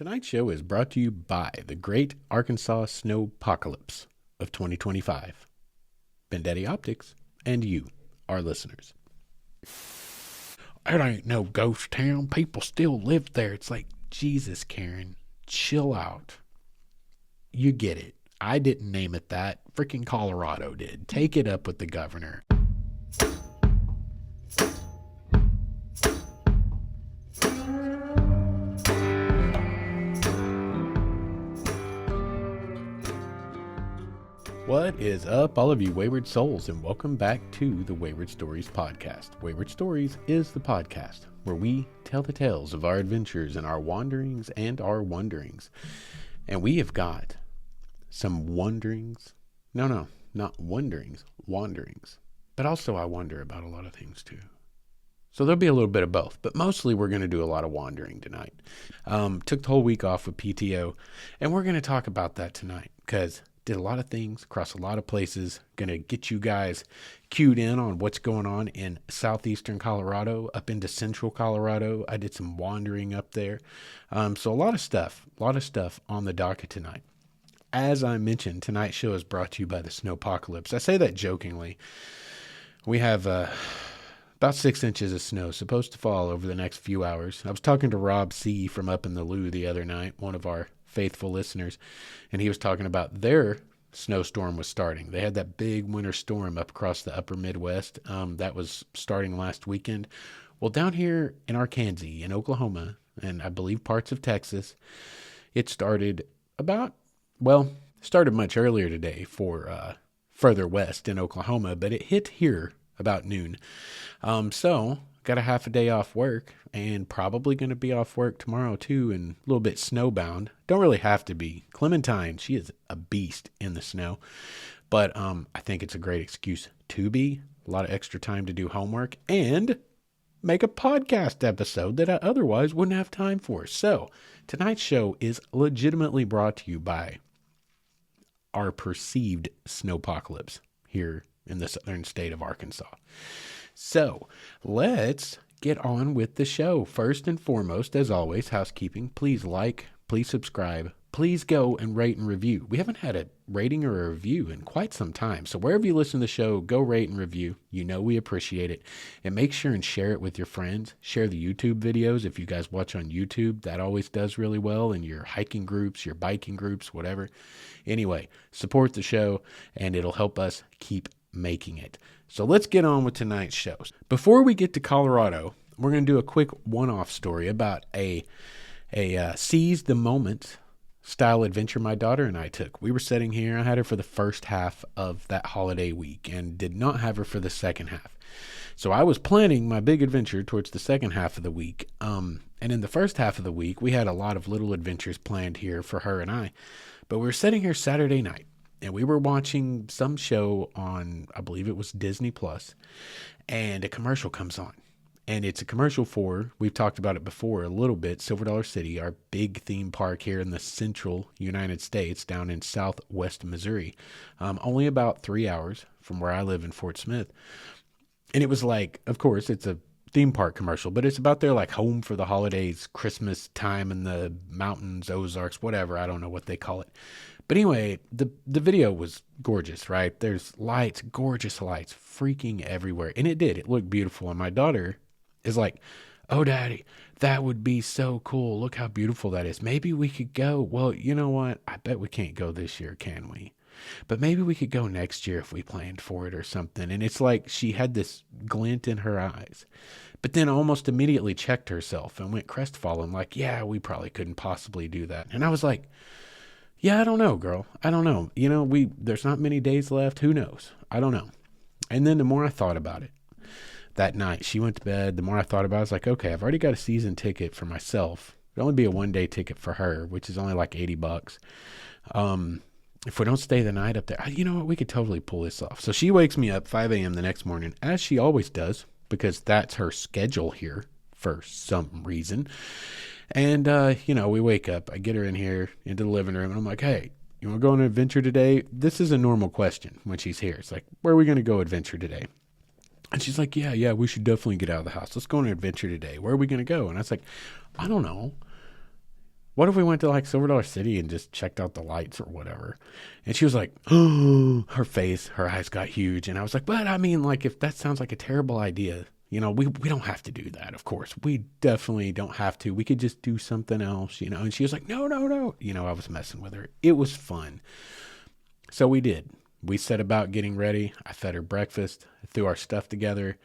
Tonight's show is brought to you by the Great Arkansas Snowpocalypse of 2025, Vendetti Optics, and you, our listeners. It ain't no ghost town. People still live there. It's like, Jesus, Karen, chill out. You get it. I didn't name it that. Freaking Colorado did. Take it up with the governor. What is up, all of you wayward souls, and welcome back to the Wayward Stories podcast. Wayward Stories is the podcast where we tell the tales of our adventures and our wanderings and our wonderings. And we have got some wanderings. No, not wanderings, wanderings. But also I wonder about a lot of things too. So there'll be a little bit of both, but mostly we're going to do a lot of wandering tonight. Took the whole week off with PTO, and we're going to talk about that tonight because did a lot of things across a lot of places. Going to get you guys cued in on what's going on in southeastern Colorado, up into central Colorado. I did some wandering up there. So a lot of stuff on the docket tonight. As I mentioned, tonight's show is brought to you by the Snowpocalypse. I say that jokingly. We have about 6 inches of snow supposed to fall over the next few hours. I was talking to Rob C. from up in the Lou the other night, one of our faithful listeners, and he was talking about their snowstorm was starting. They had that big winter storm up across the upper Midwest that was starting last weekend. Well, down here in Arkansas, in Oklahoma, and I believe parts of Texas, it started started much earlier today for further west in Oklahoma, but it hit here about noon. So got a half a day off work and probably going to be off work tomorrow too, and a little bit snowbound. Don't really have to be. Clementine, she is a beast in the snow, but I think it's a great excuse to be. A lot of extra time to do homework and make a podcast episode that I otherwise wouldn't have time for. So tonight's show is legitimately brought to you by our perceived snowpocalypse here in the southern state of Arkansas. So let's get on with the show. First and foremost, as always, housekeeping. Please like, please subscribe, please go and rate and review. We haven't had a rating or a review in quite some time. So wherever you listen to the show, go rate and review. You know we appreciate it. And make sure and share it with your friends. Share the YouTube videos. If you guys watch on YouTube, that always does really well in your hiking groups, your biking groups, whatever. Anyway, support the show and it'll help us keep making it. So let's get on with tonight's shows. Before we get to Colorado, we're going to do a quick one-off story about a seize the moment style adventure my daughter and I took. We were sitting here. I had her for the first half of that holiday week and did not have her for the second half. So I was planning my big adventure towards the second half of the week. And in the first half of the week, we had a lot of little adventures planned here for her and I. But we were sitting here Saturday night. And we were watching some show on, I believe it was Disney Plus, and a commercial comes on. And it's a commercial for, we've talked about it before a little bit, Silver Dollar City, our big theme park here in the central United States, down in southwest Missouri. Only about 3 hours from where I live in Fort Smith. And it was like, of course, it's a theme park commercial, but it's about their like home for the holidays, Christmas time in the mountains, Ozarks, whatever. I don't know what they call it. But anyway, the video was gorgeous, right? There's lights, gorgeous lights, freaking everywhere. And it did. It looked beautiful. And my daughter is like, oh, Daddy, that would be so cool. Look how beautiful that is. Maybe we could go. Well, you know what? I bet we can't go this year, can we? But maybe we could go next year if we planned for it or something. And it's like she had this glint in her eyes, but then almost immediately checked herself and went crestfallen like, yeah, we probably couldn't possibly do that. And I was like, yeah, I don't know, girl. I don't know. You know, there's not many days left. Who knows? I don't know. And then the more I thought about it that night, she went to bed. The more I thought about it, I was like, okay, I've already got a season ticket for myself. It'll only be a 1-day ticket for her, which is only like $80. If we don't stay the night up there, you know what? We could totally pull this off. So she wakes me up 5 a.m. the next morning, as she always does, because that's her schedule here for some reason. And, we wake up, I get her in here into the living room and I'm like, hey, you want to go on an adventure today? This is a normal question when she's here. It's like, where are we going to go adventure today? And she's like, yeah, we should definitely get out of the house. Let's go on an adventure today. Where are we going to go? And I was like, I don't know. What if we went to like Silver Dollar City and just checked out the lights or whatever? And she was like, oh, her eyes got huge. And I was like, but I mean, like, if that sounds like a terrible idea, we don't have to do that, of course. We definitely don't have to. We could just do something else, And she was like, no, no, no. I was messing with her. It was fun. So we did. We set about getting ready. I fed her breakfast, threw our stuff together,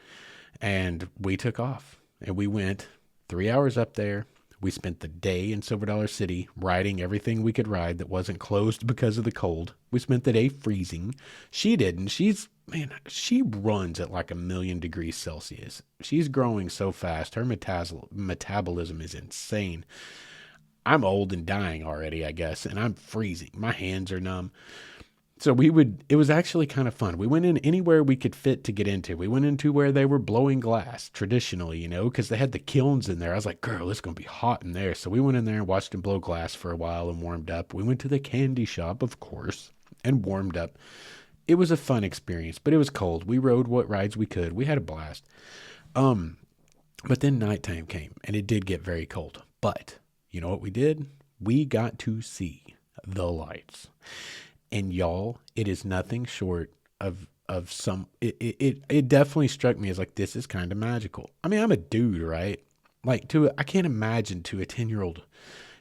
and we took off. And we went 3 hours up there. We spent the day in Silver Dollar City riding everything we could ride that wasn't closed because of the cold. We spent the day freezing. She didn't. She runs at like 1,000,000 degrees Celsius. She's growing so fast. Her metabolism is insane. I'm old and dying already, I guess, and I'm freezing. My hands are numb. So it was actually kind of fun. We went in anywhere we could fit to get into. We went into where they were blowing glass traditionally, because they had the kilns in there. I was like, girl, it's going to be hot in there. So we went in there and watched them blow glass for a while and warmed up. We went to the candy shop, of course, and warmed up. It was a fun experience, but it was cold. We rode what rides we could. We had a blast. But then nighttime came and it did get very cold. But you know what we did? We got to see the lights. And y'all, it is nothing short of some. It definitely struck me as like, this is kind of magical. I mean, I'm a dude, right? Like I can't imagine to a 10-year-old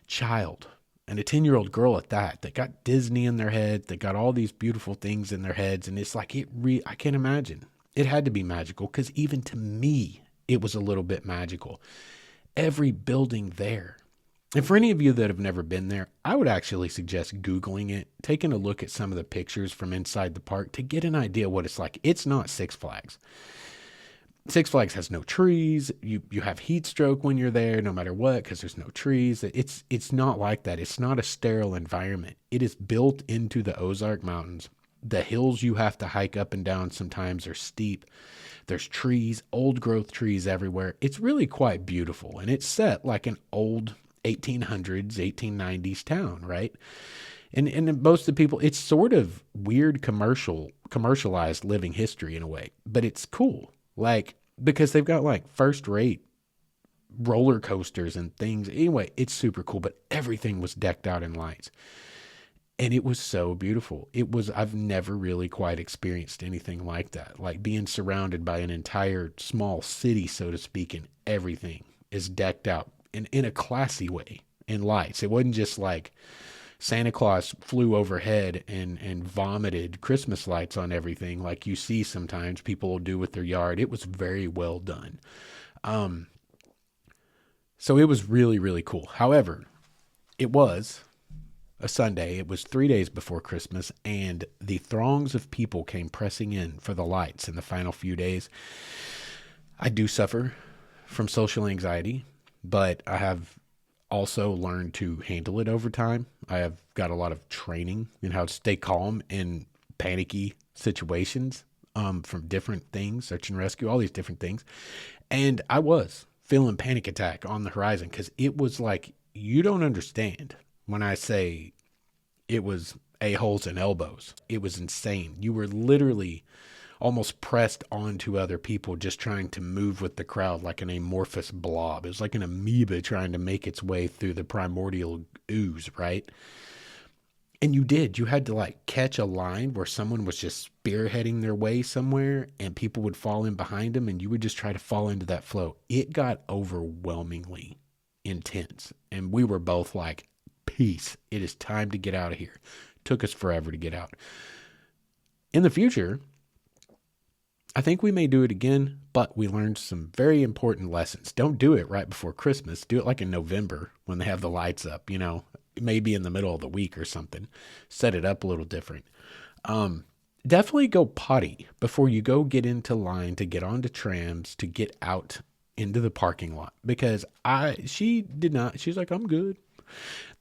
child and a 10-year-old girl at that got Disney in their head, that got all these beautiful things in their heads, and it's like I can't imagine. It had to be magical because even to me, it was a little bit magical. Every building there. And for any of you that have never been there, I would actually suggest Googling it, taking a look at some of the pictures from inside the park to get an idea what it's like. It's not Six Flags. Six Flags has no trees. You have heat stroke when you're there, no matter what, because there's no trees. It's not like that. It's not a sterile environment. It is built into the Ozark Mountains. The hills you have to hike up and down sometimes are steep. There's trees, old growth trees everywhere. It's really quite beautiful, and it's set like an old 1800s, 1890s town, right? And most of the people, it's sort of weird commercialized living history in a way, but it's cool. Like, because they've got like first rate roller coasters and things. Anyway, it's super cool, but everything was decked out in lights. And it was so beautiful. I've never really quite experienced anything like that. Like being surrounded by an entire small city, so to speak, and everything is decked out in a classy way in lights. It wasn't just like Santa Claus flew overhead and vomited Christmas lights on everything like you see sometimes people will do with their yard. It was very well done. So it was really, really cool. However, it was a Sunday. It was 3 days before Christmas, and the throngs of people came pressing in for the lights in the final few days. I do suffer from social anxiety, but I have also learned to handle it over time. I have got a lot of training in how to stay calm in panicky situations, from different things, search and rescue, all these different things. And I was feeling panic attack on the horizon because it was like, you don't understand when I say it was a-holes and elbows. It was insane. You were literally almost pressed onto other people, just trying to move with the crowd like an amorphous blob. It was like an amoeba trying to make its way through the primordial ooze, right? And you had to like catch a line where someone was just spearheading their way somewhere and people would fall in behind them and you would just try to fall into that flow. It got overwhelmingly intense. And we were both like, peace, it is time to get out of here. Took us forever to get out. In the future, I think we may do it again, but we learned some very important lessons. Don't do it right before Christmas. Do it like in November when they have the lights up, maybe in the middle of the week or something. Set it up a little different. Definitely go potty before you go get into line to get onto trams to get out into the parking lot, because she did not. She's like, I'm good.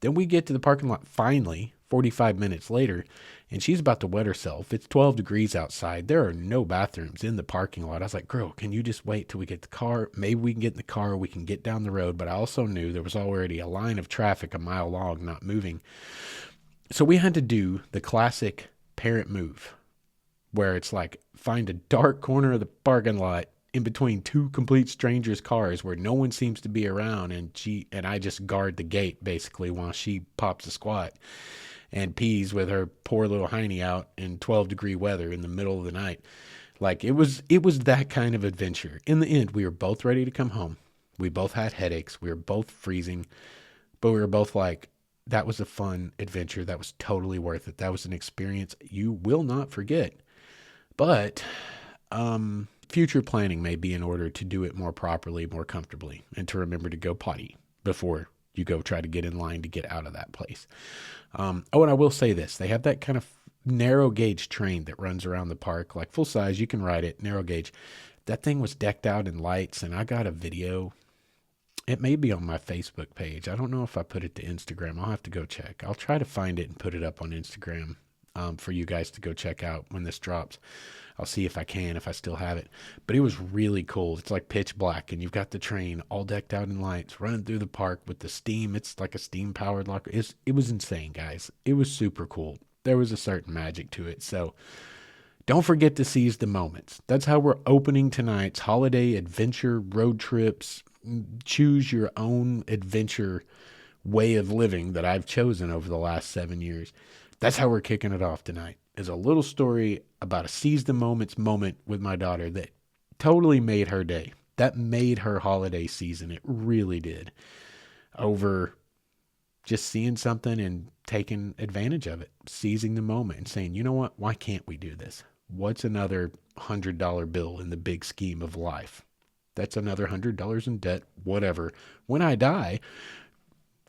Then we get to the parking lot finally, 45 minutes later, and she's about to wet herself. It's 12 degrees outside. There are no bathrooms in the parking lot. I was like, girl, can you just wait till we get the car? Maybe we can get in the car. We can get down the road. But I also knew there was already a line of traffic a mile long, not moving. So we had to do the classic parent move where it's like, find a dark corner of the parking lot in between two complete strangers' cars where no one seems to be around, and I just guard the gate basically while she pops a squat and pees with her poor little hiney out in 12-degree weather in the middle of the night. Like it was that kind of adventure. In the end, we were both ready to come home. We both had headaches. We were both freezing, but we were both like, that was a fun adventure. That was totally worth it. That was an experience you will not forget. But future planning may be in order to do it more properly, more comfortably, and to remember to go potty before you go try to get in line to get out of that place. And I will say this. They have that kind of narrow gauge train that runs around the park, like full size. You can ride it, narrow gauge. That thing was decked out in lights, and I got a video. It may be on my Facebook page. I don't know if I put it to Instagram. I'll have to go check. I'll try to find it and put it up on Instagram for you guys to go check out when this drops. I'll see if I can, if I still have it. But it was really cool. It's like pitch black, and you've got the train all decked out in lights running through the park with the steam. It's like a steam-powered locker. It was insane, guys. It was super cool. There was a certain magic to it. So don't forget to seize the moments. That's how we're opening tonight's holiday adventure road trips. Choose your own adventure way of living that I've chosen over the last 7 years. That's how we're kicking it off tonight. Is a little story about a seize the moments moment with my daughter that totally made her day. That made her holiday season. It really did. Over just seeing something and taking advantage of it, seizing the moment and saying, you know what? Why can't we do this? What's another $100 bill in the big scheme of life? That's another $100 in debt, whatever. When I die,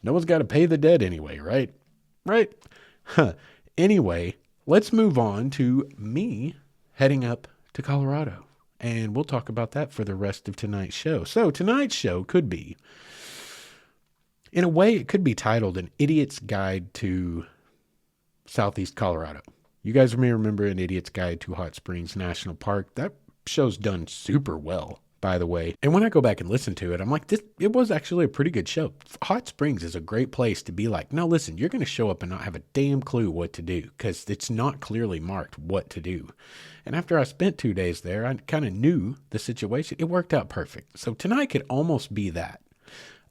no one's got to pay the debt anyway, right? Right? Anyway, let's move on to me heading up to Colorado. And we'll talk about that for the rest of tonight's show. So tonight's show could be, in a way, it could be titled An Idiot's Guide to Southeast Colorado. You guys may remember An Idiot's Guide to Hot Springs National Park. That show's done super well, by the way. And when I go back and listen to it, I'm like, it was actually a pretty good show. Hot Springs is a great place to be like, no, listen, you're going to show up and not have a damn clue what to do because it's not clearly marked what to do. And after I spent 2 days there, I kind of knew the situation. It worked out perfect. So tonight could almost be that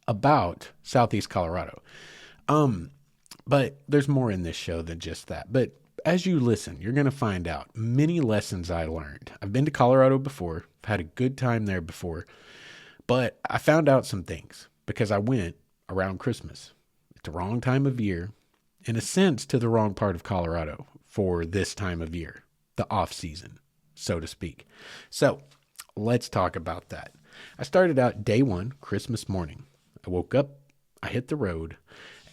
about Southeast Colorado. But there's more in this show than just that. But as you listen, you're going to find out many lessons I learned. I've been to Colorado before. I've had a good time there before. But I found out some things because I went around Christmas. It's the wrong time of year. In a sense, to the wrong part of Colorado for this time of year. The off season, so to speak. So let's talk about that. I started out day one, Christmas morning. I woke up, I hit the road,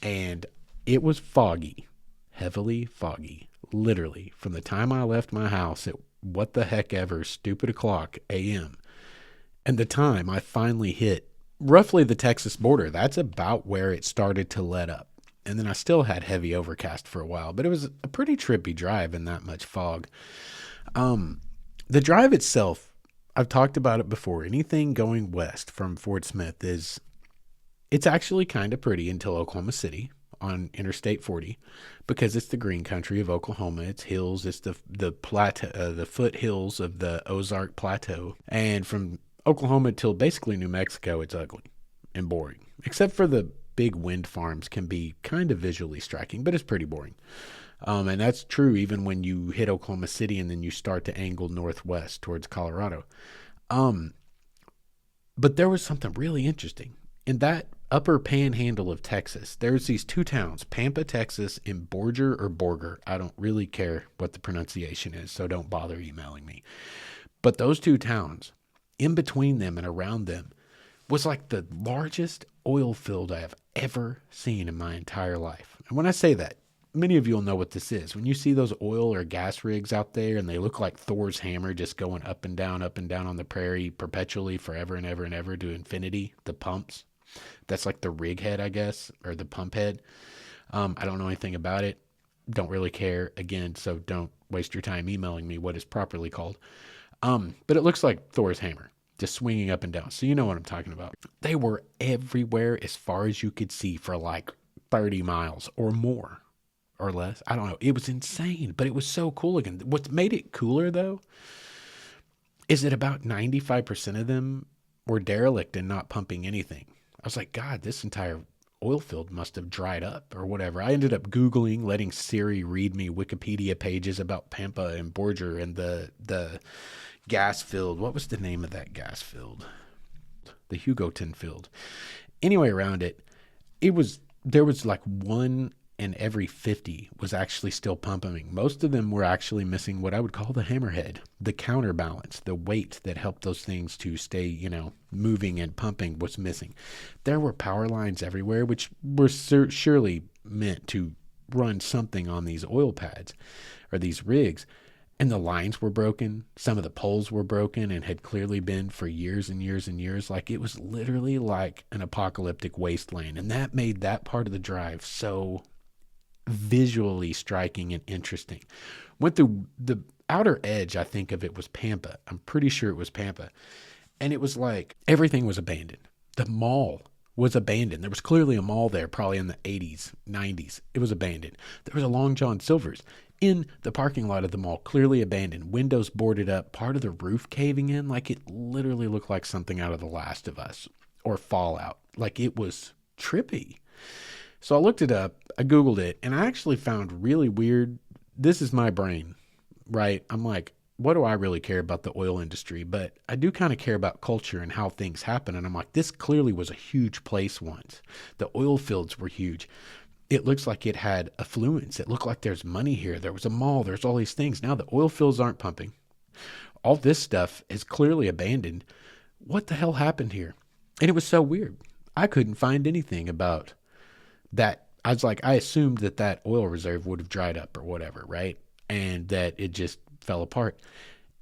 and it was foggy, heavily foggy. Literally, from the time I left my house at what the heck ever, stupid o'clock a.m. and the time I finally hit roughly the Texas border, that's about where it started to let up. And then I still had heavy overcast for a while, but it was a pretty trippy drive in that much fog. The drive itself, I've talked about it before. Anything going west from Fort Smith it's actually kind of pretty until Oklahoma City on Interstate 40 because it's the green country of Oklahoma. It's hills. It's the plateau, the foothills of the Ozark Plateau. And from Oklahoma till basically New Mexico, it's ugly and boring, except for the big wind farms can be kind of visually striking, but it's pretty boring. And that's true even when you hit Oklahoma City and then you start to angle northwest towards Colorado. But there was something really interesting. In that upper panhandle of Texas, there's these two towns, Pampa, Texas, and Borger. I don't really care what the pronunciation is, so don't bother emailing me. But those two towns, in between them and around them, was like the largest oil field I have ever seen in my entire life. And when I say that, many of you will know what this is. When you see those oil or gas rigs out there and they look like Thor's hammer just going up and down on the prairie perpetually forever and ever and ever to infinity, the pumps. That's like the rig head, I guess, or the pump head. I don't know anything about it. Don't really care. Again, so don't waste your time emailing me what is properly called. But it looks like Thor's hammer. Just swinging up and down. So you know what I'm talking about. They were everywhere as far as you could see for like 30 miles or more or less. I don't know. It was insane, but it was so cool again. What made it cooler though is that about 95% of them were derelict and not pumping anything. I was like, God, this entire oil field must have dried up or whatever. I ended up Googling, letting Siri read me Wikipedia pages about Pampa and Borger and the gas field. What was the name of that gas field? The Hugoton field. Anyway, around it, there was like one in every 50 was actually still pumping. Most of them were actually missing what I would call the hammerhead, the counterbalance, the weight that helped those things to stay, moving and pumping was missing. There were power lines everywhere, which were surely meant to run something on these oil pads or these rigs. And the lines were broken. Some of the poles were broken and had clearly been for years and years and years. Like, it was literally like an apocalyptic wasteland. And that made that part of the drive so visually striking and interesting. Went through the outer edge, I think of it was Pampa. I'm pretty sure it was Pampa. And it was like everything was abandoned. The mall was abandoned. There was clearly a mall there, probably in the 80s, 90s. It was abandoned. There was a Long John Silver's in the parking lot of the mall, clearly abandoned, windows boarded up, part of the roof caving in. Like, it literally looked like something out of The Last of Us or Fallout. Like, it was trippy. So I looked it up, I Googled it, and I actually found really weird. This is my brain, right? I'm like, what do I really care about the oil industry? But I do kind of care about culture and how things happen. And I'm like, this clearly was a huge place once. The oil fields were huge. It looks like it had affluence. It looked like there's money here. There was a mall. There's all these things. Now the oil fields aren't pumping. All this stuff is clearly abandoned. What the hell happened here? And it was so weird. I couldn't find anything about that. I was like, I assumed that oil reserve would have dried up or whatever, right? And that it just fell apart.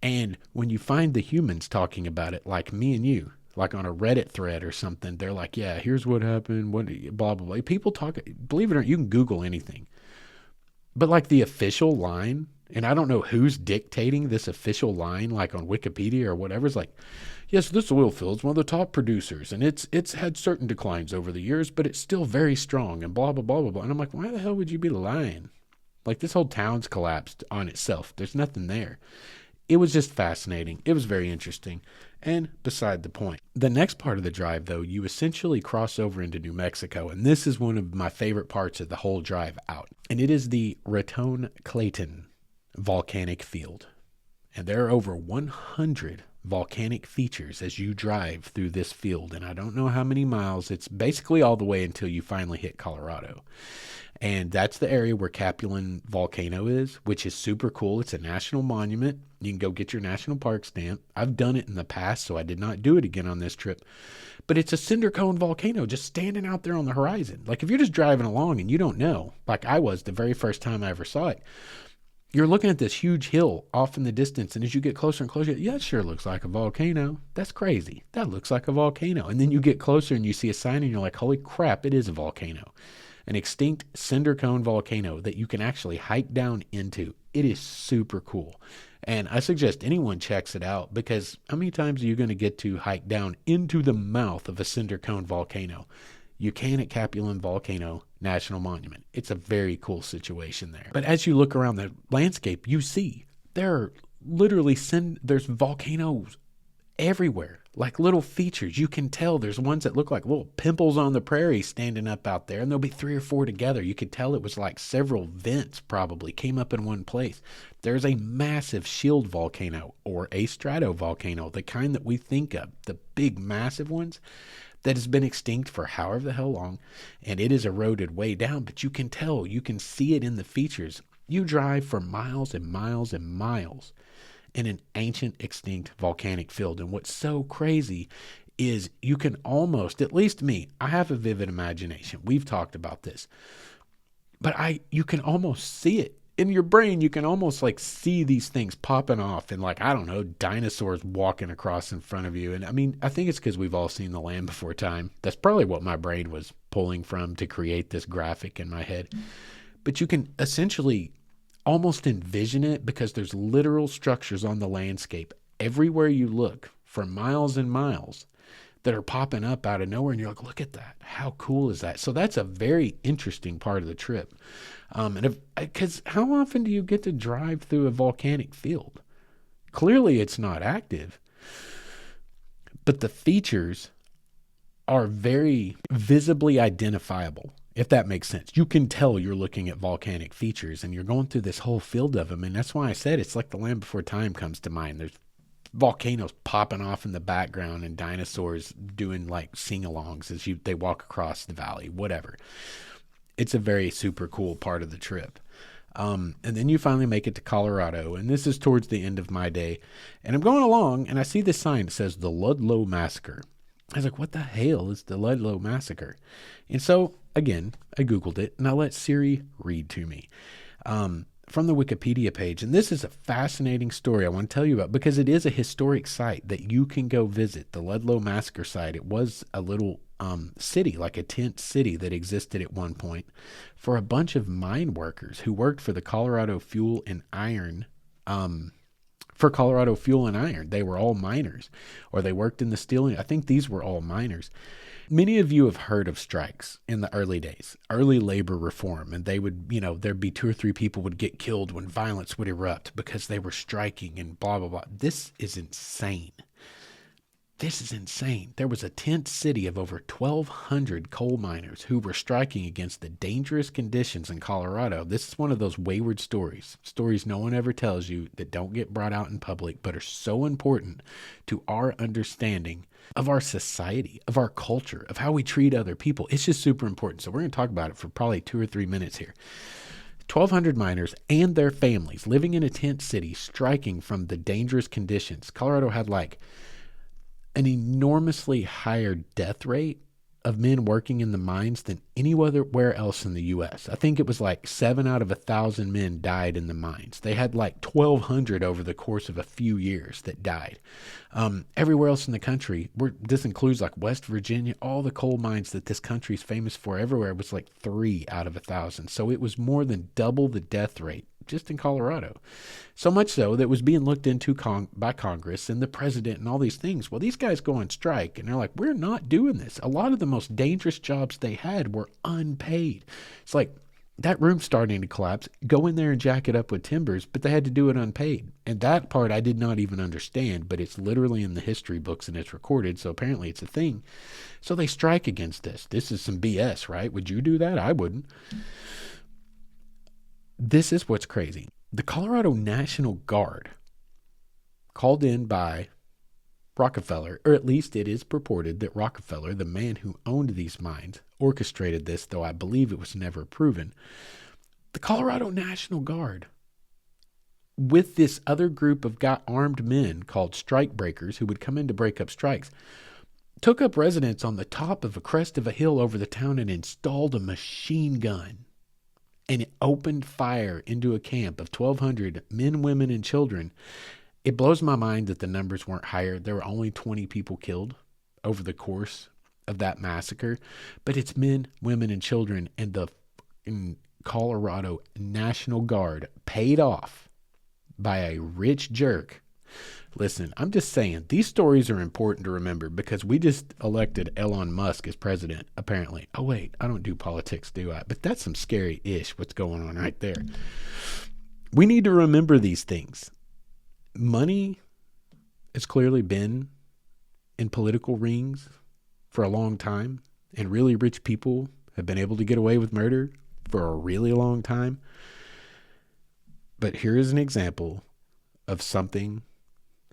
And when you find the humans talking about it, like me and you, like on a Reddit thread or something, they're like, yeah, here's what happened, what, blah, blah, blah. People talk, believe it or not, you can Google anything. But like the official line, and I don't know who's dictating this official line, like on Wikipedia or whatever, is like, yes, this oil field's one of the top producers, and it's had certain declines over the years, but it's still very strong, and blah, blah, blah, blah, blah. And I'm like, why the hell would you be lying? Like, this whole town's collapsed on itself. There's nothing there. It was just fascinating. It was very interesting. And beside the point. The next part of the drive, though, you essentially cross over into New Mexico. And this is one of my favorite parts of the whol drive out. And it is the Raton-Clayton volcanic field. And there are over 100 volcanic features as you drive through this field. And I don't know how many miles. It's basically all the way until you finally hit Colorado. And that's the area where Capulin Volcano is, which is super cool. It's a national monument. You can go get your national park stamp. I've done it in the past, so I did not do it again on this trip. But it's a cinder cone volcano just standing out there on the horizon. Like, if you're just driving along and you don't know, like I was the very first time I ever saw it, you're looking at this huge hill off in the distance, and as you get closer and closer, yeah, it sure looks like a volcano. That's crazy. That looks like a volcano. And then you get closer and you see a sign and you're like, holy crap, it is a volcano. An extinct cinder cone volcano that you can actually hike down into. It is super cool. And I suggest anyone checks it out, because how many times are you going to get to hike down into the mouth of a cinder cone volcano? You can at Capulin Volcano National Monument. It's a very cool situation there. But as you look around the landscape, you see there are literally there's volcanoes everywhere, like little features. You can tell there's ones that look like little pimples on the prairie standing up out there, and there'll be 3 or 4 together. You could tell it was like several vents probably came up in one place. There's a massive shield volcano, or a stratovolcano, the kind that we think of, the big massive ones that has been extinct for however the hell long, and it is eroded way down, but you can tell, you can see it in the features. You drive for miles and miles and miles in an ancient extinct volcanic field. And what's so crazy is you can almost, at least me, I have a vivid imagination. We've talked about this, but you can almost see it in your brain. You can almost like see these things popping off and, like, I don't know, dinosaurs walking across in front of you. And I mean, I think it's because we've all seen The Land Before Time. That's probably what my brain was pulling from to create this graphic in my head. But you can essentially almost envision it, because there's literal structures on the landscape everywhere you look for miles and miles that are popping up out of nowhere. And you're like, look at that. How cool is that? So that's a very interesting part of the trip. Because how often do you get to drive through a volcanic field? Clearly it's not active. But the features are very visibly identifiable, if that makes sense. You can tell you're looking at volcanic features and you're going through this whole field of them. And that's why I said it's like the Land Before Time comes to mind. There's volcanoes popping off in the background and dinosaurs doing like sing-alongs as they walk across the valley, whatever. It's a very super cool part of the trip. And then you finally make it to Colorado, and this is towards the end of my day. And I'm going along, and I see this sign that says the Ludlow Massacre. I was like, what the hell is the Ludlow Massacre? And so, again, I Googled it, and I let Siri read to me from the Wikipedia page. And this is a fascinating story I want to tell you about because it is a historic site that you can go visit, the Ludlow Massacre site. It was a little city, like a tent city that existed at one point for a bunch of mine workers who worked for the Colorado Fuel and Iron. They were all miners, or they worked in the steel. I think these were all miners. Many of you have heard of strikes in the early days, early labor reform, and they would, there'd be 2 or 3 people would get killed when violence would erupt because they were striking and blah, blah, blah. This is insane. This is insane. There was a tent city of over 1,200 coal miners who were striking against the dangerous conditions in Colorado. This is one of those wayward stories no one ever tells you that don't get brought out in public, but are so important to our understanding of our society, of our culture, of how we treat other people. It's just super important. So we're going to talk about it for probably 2 or 3 minutes here. 1,200 miners and their families living in a tent city, striking from the dangerous conditions. Colorado had like an enormously higher death rate of men working in the mines than anywhere else in the U.S. I think it was like 7 out of 1,000 men died in the mines. They had like 1,200 over the course of a few years that died. Everywhere else in the country, this includes like West Virginia, all the coal mines that this country is famous for, everywhere was like 3 out of 1,000. So it was more than double the death rate just in Colorado. So much so that it was being looked into by Congress and the president and all these things. Well, these guys go on strike and they're like, we're not doing this. A lot of the most dangerous jobs they had were unpaid. It's like that room's starting to collapse. Go in there and jack it up with timbers, but they had to do it unpaid. And that part I did not even understand, but it's literally in the history books and it's recorded. So apparently it's a thing. So they strike against this. This is some BS, right? Would you do that? I wouldn't. This is what's crazy. The Colorado National Guard, called in by Rockefeller, or at least it is purported that Rockefeller, the man who owned these mines, orchestrated this, though I believe it was never proven. The Colorado National Guard, with this other group of armed men called strike breakers who would come in to break up strikes, took up residence on the top of a crest of a hill over the town and installed a machine gun. And it opened fire into a camp of 1,200 men, women, and children. It blows my mind that the numbers weren't higher. There were only 20 people killed over the course of that massacre. But it's men, women, and children. And the Colorado National Guard, paid off by a rich jerk. Listen, I'm just saying, these stories are important to remember because we just elected Elon Musk as president, apparently. Oh, wait, I don't do politics, do I? But that's some scary-ish what's going on right there. We need to remember these things. Money has clearly been in political rings for a long time, and really rich people have been able to get away with murder for a really long time. But here is an example of something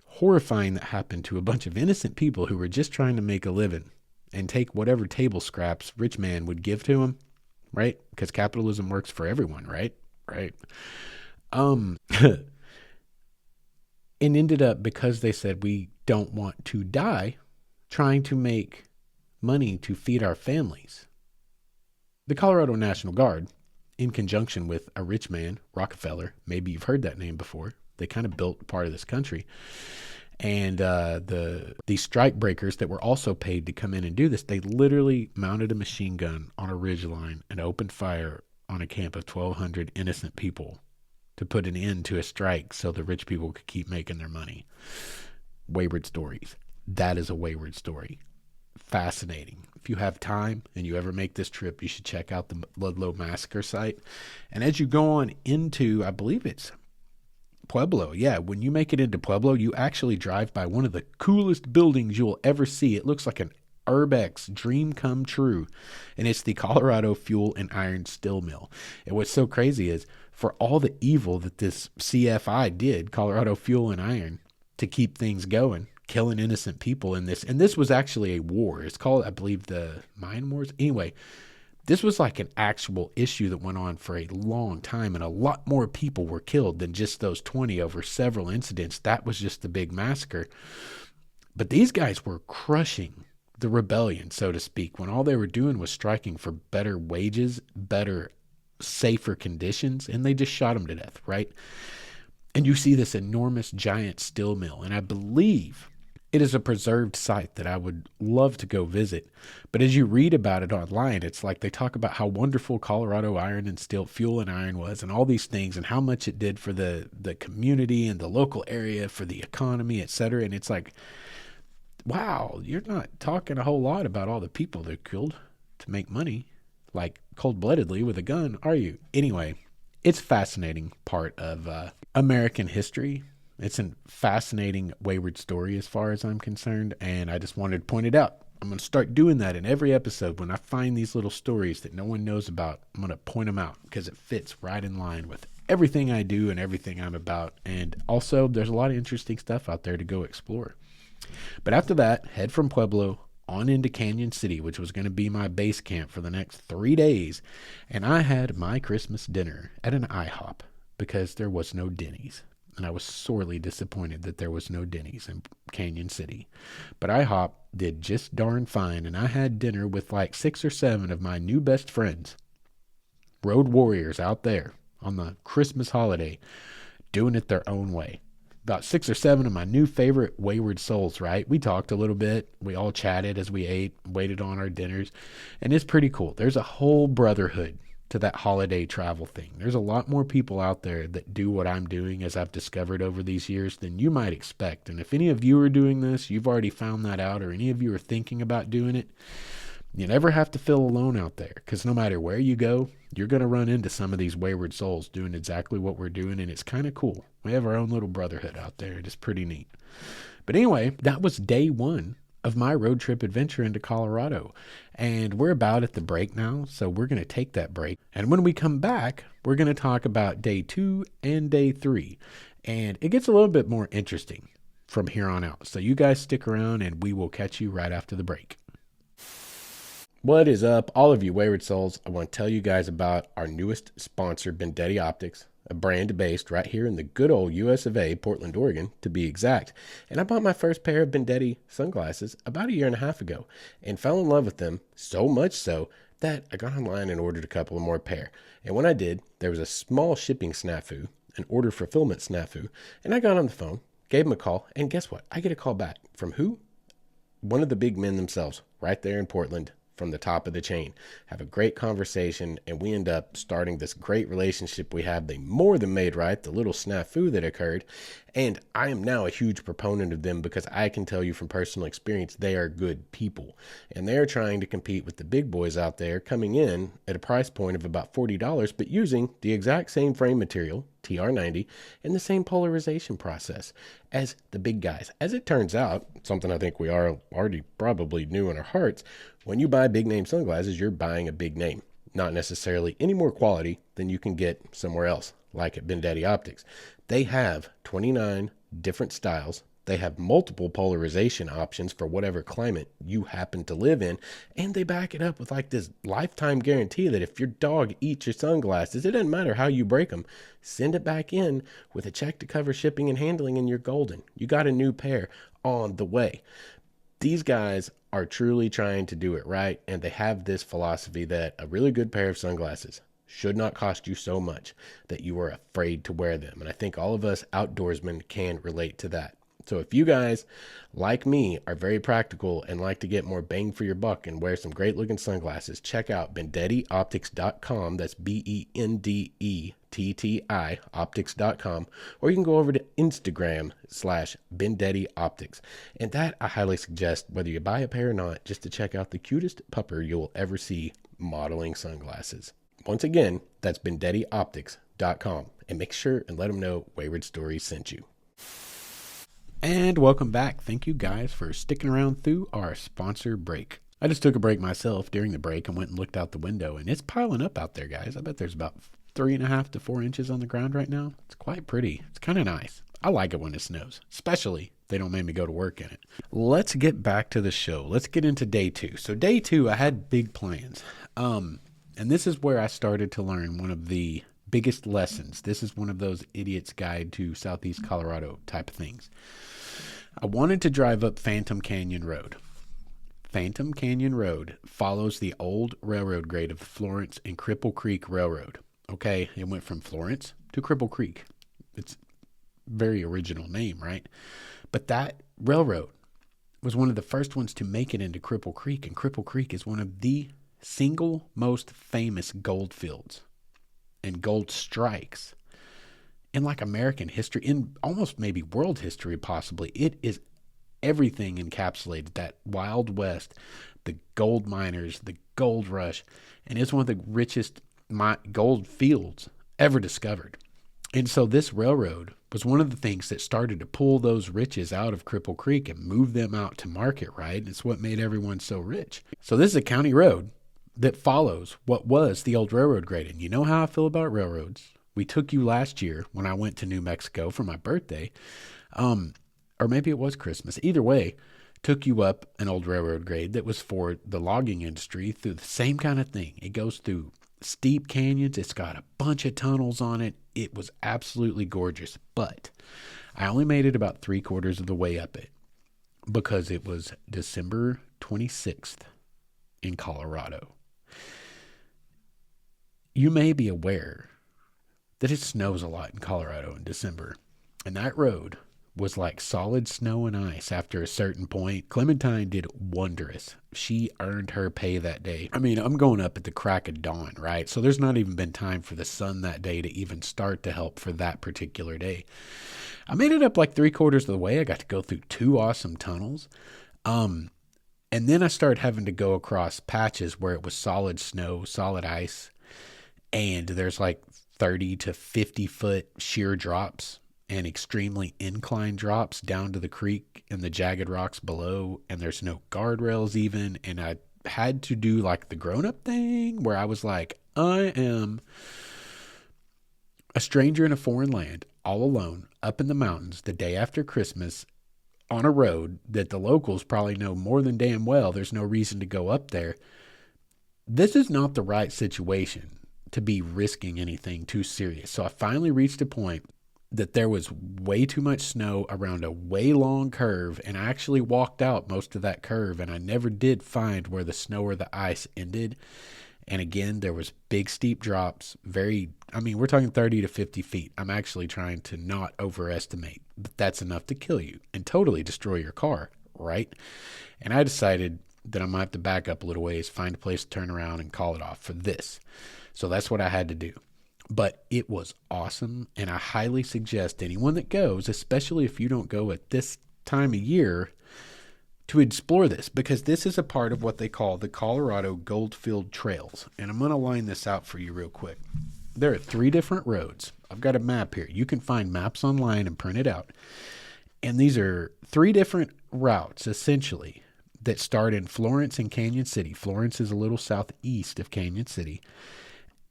horrifying that happened to a bunch of innocent people who were just trying to make a living and take whatever table scraps rich man would give to them, right? Because capitalism works for everyone, right? Right. And ended up, because they said we don't want to die, trying to make money to feed our families. The Colorado National Guard, in conjunction with a rich man, Rockefeller, maybe you've heard that name before. They kind of built part of this country. And these strike breakers that were also paid to come in and do this, they literally mounted a machine gun on a ridgeline and opened fire on a camp of 1,200 innocent people to put an end to a strike so the rich people could keep making their money. Wayward stories. That is a wayward story. Fascinating. If you have time and you ever make this trip, you should check out the Ludlow Massacre site. And as you go on into, I believe it's Pueblo, yeah. When you make it into Pueblo, you actually drive by one of the coolest buildings you'll ever see. It looks like an Urbex dream come true. And it's the Colorado Fuel and Iron Steel Mill. And what's so crazy is for all the evil that this CFI did, Colorado Fuel and Iron, to keep things going, killing innocent people in this. And this was actually a war. It's called, I believe, the Mine Wars. Anyway, this was like an actual issue that went on for a long time, and a lot more people were killed than just those 20 over several incidents. That was just the big massacre. But these guys were crushing the rebellion, so to speak, when all they were doing was striking for better wages, better, safer conditions, and they just shot them to death, right? And you see this enormous giant steel mill, and I believe it is a preserved site that I would love to go visit. But as you read about it online, it's like they talk about how wonderful Colorado Iron and Steel Fuel and Iron was and all these things and how much it did for the community and the local area, for the economy, etc. And it's like, wow, you're not talking a whole lot about all the people they killed to make money, like cold-bloodedly with a gun, are you? Anyway, it's a fascinating part of American history. It's a fascinating Wayward story as far as I'm concerned, and I just wanted to point it out. I'm going to start doing that in every episode. When I find these little stories that no one knows about, I'm going to point them out because it fits right in line with everything I do and everything I'm about. And also, there's a lot of interesting stuff out there to go explore. But after that, head from Pueblo on into Canyon City, which was going to be my base camp for the next 3 days. And I had my Christmas dinner at an IHOP because there was no Denny's. And I was sorely disappointed that there was no Denny's in Canyon City. But IHOP did just darn fine, and I had dinner with like 6 or 7 of my new best friends, road warriors out there on the Christmas holiday, doing it their own way. About 6 or 7 of my new favorite wayward souls, right? We talked a little bit. We all chatted as we ate, waited on our dinners, and it's pretty cool. There's a whole brotherhood to that holiday travel thing. There's a lot more people out there that do what I'm doing, as I've discovered over these years, than you might expect. And if any of you are doing this, you've already found that out, or any of you are thinking about doing it, you never have to feel alone out there, because no matter where you go, you're going to run into some of these wayward souls doing exactly what we're doing, and it's kind of cool. We have our own little brotherhood out there. It is pretty neat. But anyway, that was day 1 of my road trip adventure into Colorado. And we're about at the break now, so we're going to take that break. And when we come back, we're going to talk about day 2 and day 3. And it gets a little bit more interesting from here on out. So you guys stick around and we will catch you right after the break. What is up, all of you wayward souls? I want to tell you guys about our newest sponsor, Bendetti Optics, a brand based right here in the good old US of A, Portland, Oregon, to be exact. And I bought my first pair of Bendetti sunglasses about 1.5 years ago and fell in love with them, so much so that I got online and ordered a couple of more pair. And when I did, there was a small shipping snafu, an order fulfillment snafu, and I got on the phone, gave them a call, and guess what? I get a call back from who? One of the big men themselves, right there in Portland, from the top of the chain. Have a great conversation, and we end up starting this great relationship we have. They more than made right the little snafu that occurred, and I am now a huge proponent of them because I can tell you from personal experience they are good people, and they are trying to compete with the big boys out there, coming in at a price point of about $40, but using the exact same frame material, TR90, and the same polarization process as the big guys. As it turns out, something I think we are already probably knew in our hearts, when you buy big name sunglasses, you're buying a big name, not necessarily any more quality than you can get somewhere else, like at Bendetti Optics. They have 29 different styles. They have multiple polarization options for whatever climate you happen to live in. And they back it up with like this lifetime guarantee that if your dog eats your sunglasses, it doesn't matter how you break them, send it back in with a check to cover shipping and handling, and you're golden. You got a new pair on the way. These guys are truly trying to do it right, and they have this philosophy that a really good pair of sunglasses should not cost you so much that you are afraid to wear them. And I think all of us outdoorsmen can relate to that. So if you guys, like me, are very practical and like to get more bang for your buck and wear some great looking sunglasses, check out BendettiOptics.com. That's BendeTi optics.com, or you can go over to Instagram/BendettiOptics. And that I highly suggest, whether you buy a pair or not, just to check out the cutest pupper you'll ever see modeling sunglasses. Once again, that's BendettiOptics.com. And make sure and let them know Wayward Story sent you. And welcome back. Thank you guys for sticking around through our sponsor break. I just took a break myself during the break and went and looked out the window, and it's piling up out there, guys. I bet there's about 3.5 to 4 inches on the ground right now. It's quite pretty. It's kind of nice. I like it when it snows, especially if they don't make me go to work in it. Let's get back to the show. Let's get into day 2. So day 2, I had big plans. And this is where I started to learn one of the biggest lessons. This is one of those idiot's guide to Southeast Colorado type of things. I wanted to drive up Phantom Canyon Road. Phantom Canyon Road follows the old railroad grade of the Florence and Cripple Creek Railroad. Okay, it went from Florence to Cripple Creek. It's a very original name, right? But that railroad was one of the first ones to make it into Cripple Creek, and Cripple Creek is one of the single most famous gold fields and gold strikes in like American history, in almost maybe world history possibly. It is everything encapsulated, that Wild West, the gold miners, the gold rush, and it's one of the richest gold fields ever discovered. And so this railroad was one of the things that started to pull those riches out of Cripple Creek and move them out to market, right? It's what made everyone so rich. So this is a county road that follows what was the old railroad grade. And you know how I feel about railroads. We took you last year when I went to New Mexico for my birthday, or maybe it was Christmas. Either way, took you up an old railroad grade that was for the logging industry through the same kind of thing. It goes through steep canyons. It's got a bunch of tunnels on it. It was absolutely gorgeous, but I only made it about 3/4 of the way up it because it was December 26th in Colorado. You may be aware that it snows a lot in Colorado in December, and that road was like solid snow and ice after a certain point. Clementine did wondrous. She earned her pay that day. I mean, I'm going up at the crack of dawn, right? So there's not even been time for the sun that day to even start to help for that particular day. I made it up like 3/4 of the way. I got to go through 2 awesome tunnels. And then I started having to go across patches where it was solid snow, solid ice, and there's like 30 to 50 foot sheer drops and extremely inclined drops down to the creek and the jagged rocks below, and there's no guardrails even. And I had to do like the grown-up thing where I was like, I am a stranger in a foreign land, all alone, up in the mountains the day after Christmas on a road that the locals probably know more than damn well there's no reason to go up there. This is not the right situation to be risking anything too serious. So I finally reached a point that there was way too much snow around a way long curve, and I actually walked out most of that curve, and I never did find where the snow or the ice ended. And again, there was big steep drops, we're talking 30 to 50 feet. I'm actually trying to not overestimate, but that's enough to kill you and totally destroy your car, right? And I decided that I might have to back up a little ways, find a place to turn around and call it off for this. So that's what I had to do. But it was awesome, and I highly suggest anyone that goes, especially if you don't go at this time of year, to explore this, because this is a part of what they call the Colorado Goldfield Trails. And I'm going to line this out for you real quick. There are 3 different roads. I've got a map here. You can find maps online and print it out. And these are 3 different routes, essentially, that start in Florence and Canyon City. Florence is a little southeast of Canyon City.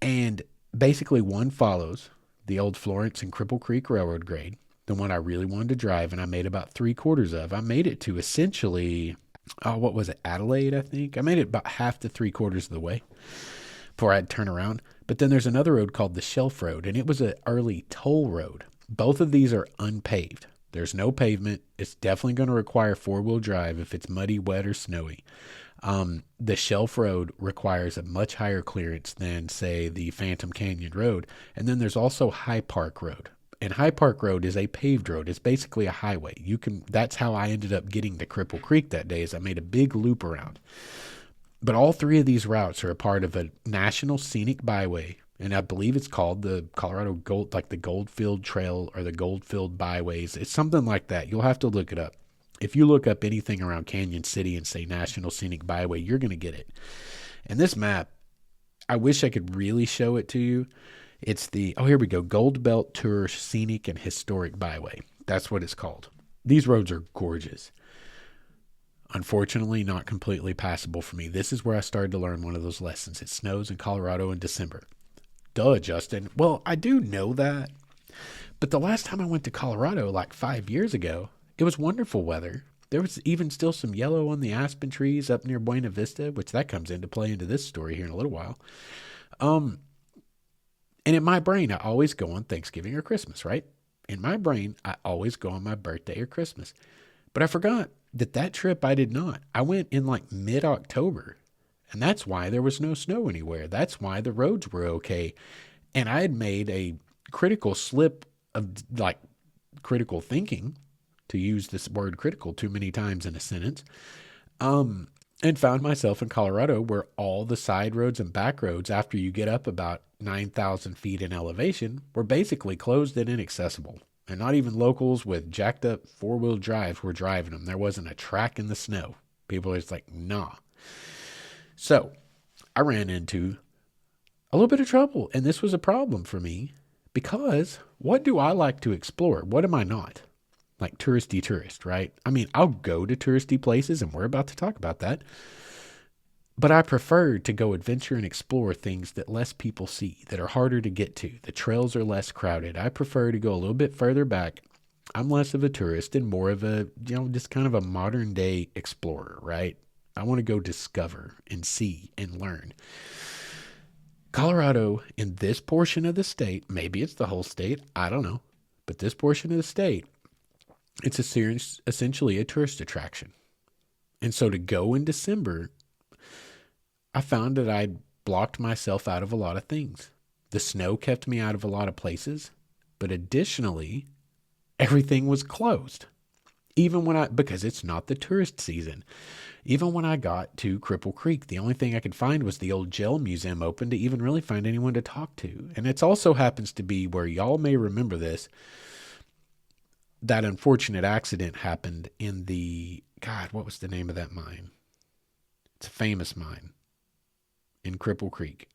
And basically one follows the old Florence and Cripple Creek Railroad grade, the one I really wanted to drive, and I made about 3/4 of. I made it to essentially, what was it, Adelaide, I think? I made it about half to 3/4 of the way before I had to turn around. But then there's another road called the Shelf Road, and it was an early toll road. Both of these are unpaved. There's no pavement. It's definitely going to require 4-wheel drive if it's muddy, wet, or snowy. The Shelf Road requires a much higher clearance than, say, the Phantom Canyon Road. And then there's also High Park Road. And High Park Road is a paved road. It's basically a highway. That's how I ended up getting to Cripple Creek that day, is I made a big loop around. But all 3 of these routes are a part of a national scenic byway, and I believe it's called the Colorado Gold, like the Goldfield Trail or the Goldfield Byways. It's something like that. You'll have to look it up. If you look up anything around Canyon City and say National Scenic Byway, you're going to get it. And this map, I wish I could really show it to you. It's here we go, Gold Belt Tour Scenic and Historic Byway. That's what it's called. These roads are gorgeous. Unfortunately, not completely passable for me. This is where I started to learn one of those lessons. It snows in Colorado in December. Duh, Justin. Well, I do know that. But the last time I went to Colorado, like 5 years ago, it was wonderful weather. There was even still some yellow on the aspen trees up near Buena Vista, which that comes into play into this story here in a little while. And in my brain, I always go on Thanksgiving or Christmas, right? In my brain, I always go on my birthday or Christmas. But I forgot that trip I did not. I went in like mid-October, and that's why there was no snow anywhere. That's why the roads were okay. And I had made a critical slip of like critical thinking, to use this word critical too many times in a sentence, and found myself in Colorado where all the side roads and back roads, after you get up about 9,000 feet in elevation, were basically closed and inaccessible. And not even locals with jacked up four-wheel drives were driving them. There wasn't a track in the snow. People were just like, nah. So I ran into a little bit of trouble. And this was a problem for me because what do I like to explore? What am I not? Like touristy tourist, right? I mean, I'll go to touristy places, and we're about to talk about that. But I prefer to go adventure and explore things that less people see, that are harder to get to. The trails are less crowded. I prefer to go a little bit further back. I'm less of a tourist and more of a, just kind of a modern day explorer, right? I want to go discover and see and learn. Colorado, in this portion of the state, maybe it's the whole state, I don't know. But this portion of the state, it's essentially a tourist attraction. And so to go in December, I found that I'd blocked myself out of a lot of things. The snow kept me out of a lot of places, but additionally, everything was closed. Because it's not the tourist season. Even when I got to Cripple Creek, the only thing I could find was the old jail museum open to even really find anyone to talk to. And it also happens to be where y'all may remember this, that unfortunate accident happened in what was the name of that mine? It's a famous mine in Cripple Creek.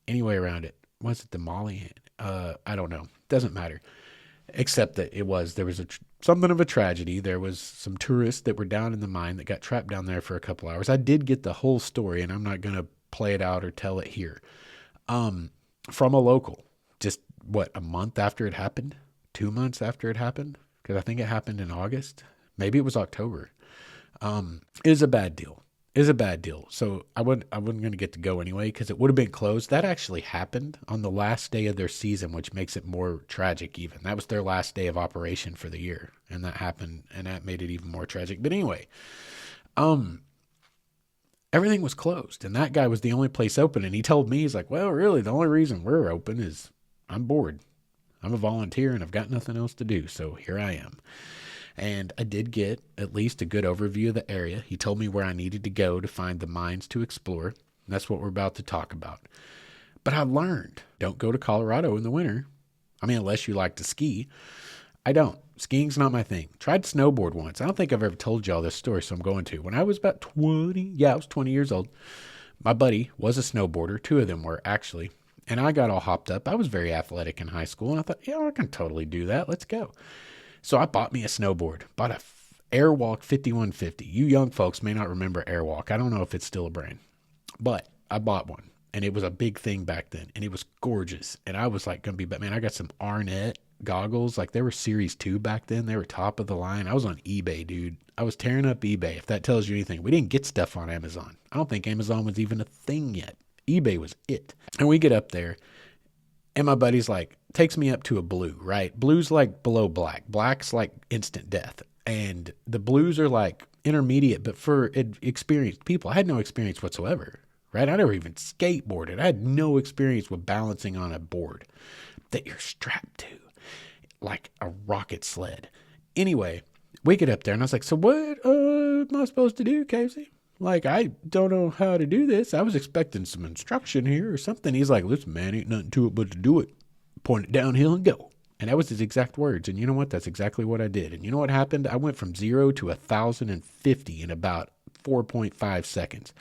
Anyway around it. Was it the Molly? I don't know. Doesn't matter. Except that there was something of a tragedy. There was some tourists that were down in the mine that got trapped down there for a couple hours. I did get the whole story, and I'm not going to play it out or tell it here. From a local, just a month after it happened? 2 months after it happened? Because I think it happened in August. Maybe it was October. It is a bad deal. So I wasn't going to get to go anyway because it would have been closed. That actually happened on the last day of their season, which makes it more tragic even. That was their last day of operation for the year. And that happened, and that made it even more tragic. But anyway, everything was closed, and that guy was the only place open. And he told me, he's like, well, really, the only reason we're open is I'm bored. I'm a volunteer and I've got nothing else to do. So here I am. And I did get at least a good overview of the area. He told me where I needed to go to find the mines to explore. And that's what we're about to talk about. But I learned, don't go to Colorado in the winter. I mean, unless you like to ski. I don't. Skiing's not my thing. Tried to snowboard once. I don't think I've ever told y'all this story, so I'm going to. When I was about 20, I was 20 years old. My buddy was a snowboarder. Two of them were actually. And I got all hopped up. I was very athletic in high school, and I thought, I can totally do that. Let's go. So I bought me a snowboard. Bought a Airwalk 5150. You young folks may not remember Airwalk. I don't know if it's still a brand. But I bought one, and it was a big thing back then, and it was gorgeous. And I was like, I got some Arnett goggles. Like, they were Series 2 back then. They were top of the line. I was on eBay, dude. I was tearing up eBay, if that tells you anything. We didn't get stuff on Amazon. I don't think Amazon was even a thing yet. eBay was it. And we get up there, and my buddy's like, takes me up to a blue, right? Blue's like below black. Black's like instant death. And the blues are like intermediate, but for experienced people. I had no experience whatsoever, right? I never even skateboarded. I had no experience with balancing on a board that you're strapped to like a rocket sled. Anyway, we get up there, and I was like, so what am I supposed to do, Casey? Like, I don't know how to do this. I was expecting some instruction here or something. He's like, listen, man, ain't nothing to it but to do it. Point it downhill and go. And that was his exact words. And you know what? That's exactly what I did. And you know what happened? I went from 0 to 1,050 in about 4.5 seconds.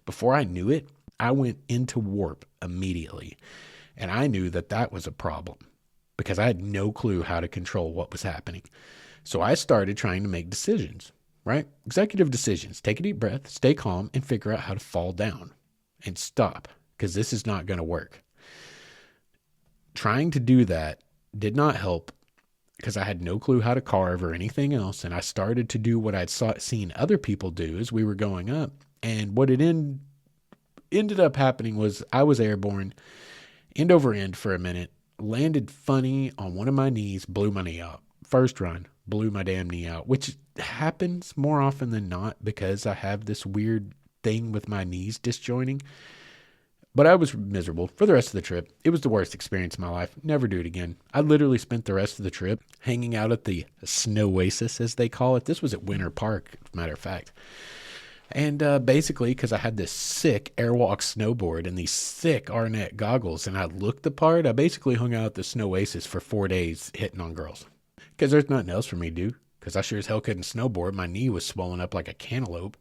Before I knew it, I went into warp immediately. And I knew that that was a problem because I had no clue how to control what was happening. So I started trying to make decisions, right? Executive decisions. Take a deep breath, stay calm, and figure out how to fall down and stop, because this is not going to work. Trying to do that did not help because I had no clue how to carve or anything else. And I started to do what I'd seen other people do as we were going up. And what it ended up happening was I was airborne, end over end for a minute, landed funny on one of my knees, blew my knee out. First run, blew my damn knee out, which happens more often than not because I have this weird thing with my knees disjoining. But I was miserable for the rest of the trip. It was the worst experience of my life. Never do it again. I literally spent the rest of the trip hanging out at the snow oasis, as they call it. This was at Winter Park, as a matter of fact. And basically, because I had this sick Airwalk snowboard and these thick Arnett goggles, and I looked the part, I basically hung out at the snow oasis for 4 days hitting on girls. Because there's nothing else for me to do. Because I sure as hell couldn't snowboard. My knee was swollen up like a cantaloupe.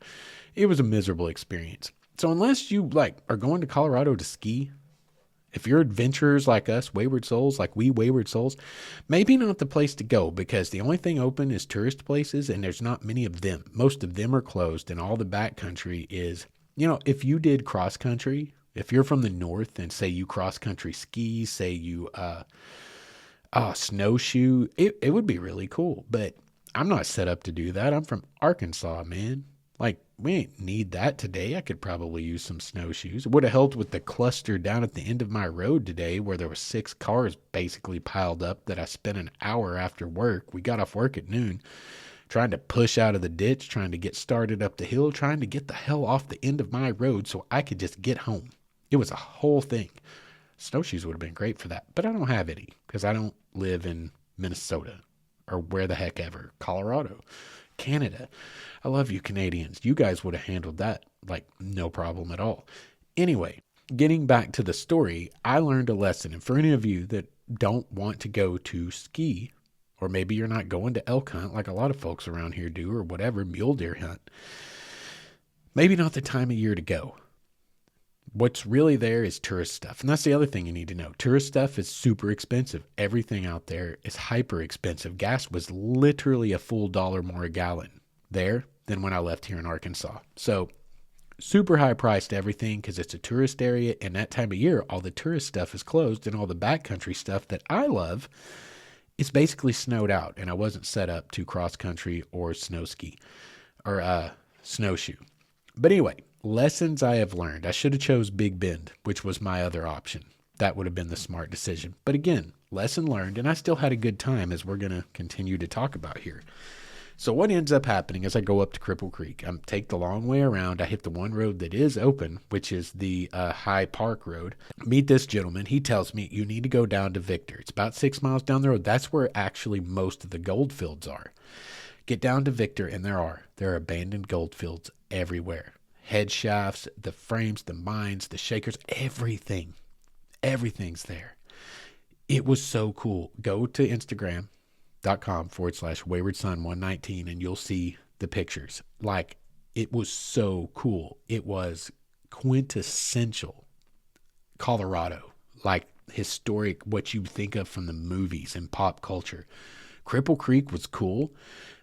It was a miserable experience. So unless you are going to Colorado to ski, if you're adventurers like us, wayward souls, like we wayward souls, maybe not the place to go, because the only thing open is tourist places, and there's not many of them. Most of them are closed, and all the backcountry is, if you did cross country, if you're from the north and say you cross country ski, say you snowshoe, it would be really cool. But I'm not set up to do that. I'm from Arkansas, man. We ain't need that today. I could probably use some snowshoes. It would have helped with the cluster down at the end of my road today where there were 6 cars basically piled up that I spent an hour after work. We got off work at noon trying to push out of the ditch, trying to get started up the hill, trying to get the hell off the end of my road so I could just get home. It was a whole thing. Snowshoes would have been great for that, but I don't have any because I don't live in Minnesota or where the heck ever, Colorado. Canada. I love you Canadians. You guys would have handled that no problem at all. Anyway, getting back to the story, I learned a lesson. And for any of you that don't want to go to ski, or maybe you're not going to elk hunt like a lot of folks around here do, or whatever, mule deer hunt, maybe not the time of year to go. What's really there is tourist stuff. And that's the other thing you need to know. Tourist stuff is super expensive. Everything out there is hyper expensive. Gas was literally a full $1 more a gallon there than when I left here in Arkansas. So super high priced everything because it's a tourist area. And that time of year, all the tourist stuff is closed and all the backcountry stuff that I love is basically snowed out. And I wasn't set up to cross country or snow ski or snowshoe. But anyway, lessons I have learned. I should have chose Big Bend, which was my other option. That would have been the smart decision. But again, lesson learned, and I still had a good time, as we're going to continue to talk about here. So what ends up happening is I go up to Cripple Creek. I take the long way around. I hit the one road that is open, which is the High Park Road. Meet this gentleman. He tells me, you need to go down to Victor. It's about 6 miles down the road. That's where actually most of the gold fields are. Get down to Victor, and there are abandoned gold fields everywhere. Head shafts, the frames, the mines, the shakers, everything. Everything's there. It was so cool. Go to Instagram.com/waywardson119 and you'll see the pictures. It was so cool. It was quintessential Colorado. Historic, what you think of from the movies and pop culture. Cripple Creek was cool,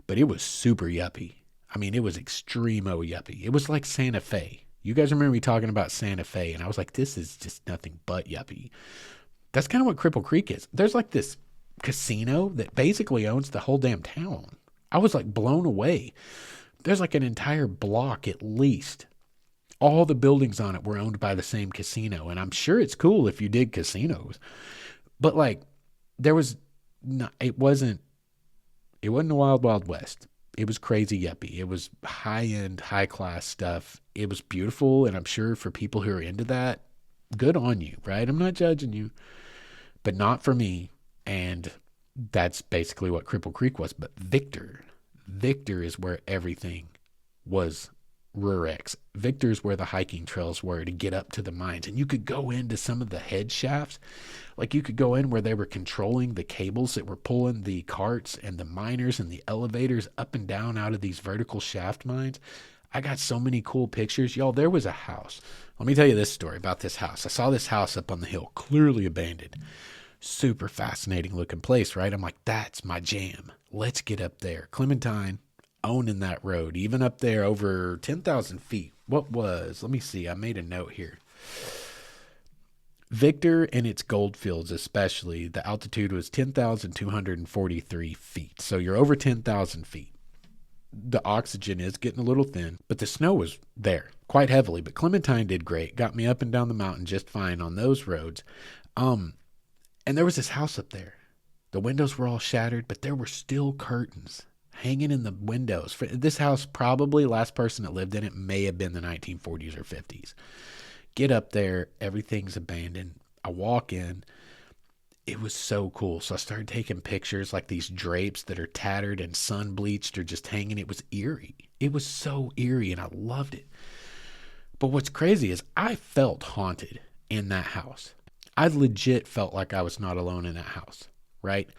but it was super yuppie. I mean, it was extremo yuppie. It was like Santa Fe. You guys remember me talking about Santa Fe, and I was like, this is just nothing but yuppie. That's kind of what Cripple Creek is. There's this casino that basically owns the whole damn town. I was blown away. There's an entire block at least. All the buildings on it were owned by the same casino, and I'm sure it's cool if you dig casinos. But there was not, it wasn't the Wild Wild West. It was crazy yuppie. It was high-end, high-class stuff. It was beautiful, and I'm sure for people who are into that, good on you, right? I'm not judging you, but not for me, and that's basically what Cripple Creek was. But Victor is where everything was Rurex. Victor's where the hiking trails were to get up to the mines, and you could go into some of the head shafts. You could go in where they were controlling the cables that were pulling the carts and the miners and the elevators up and down out of these vertical shaft mines. I got so many cool pictures. Y'all, there was a house Let me tell you this story about this house. I saw this house up on the hill, clearly abandoned. Super fascinating looking place, right? I'm like, that's my jam. Let's get up there. Clementine, owning that road, even up there over 10,000 feet. Let me see, I made a note here. Victor and its gold fields, especially, the altitude was 10,243 feet. So you're over 10,000 feet. The oxygen is getting a little thin, but the snow was there quite heavily. But Clementine did great, got me up and down the mountain just fine on those roads. And there was this house up there. The windows were all shattered, but there were still curtains hanging in the windows. For this house, probably last person that lived in it may have been the 1940s or 50s. Get up there, everything's abandoned. I walk in. It was so cool. So I started taking pictures, like these drapes that are tattered and sun bleached or just hanging. It was eerie. It was so eerie, and I loved it. But what's crazy is I felt haunted in that house. I legit felt like I was not alone in that house, right?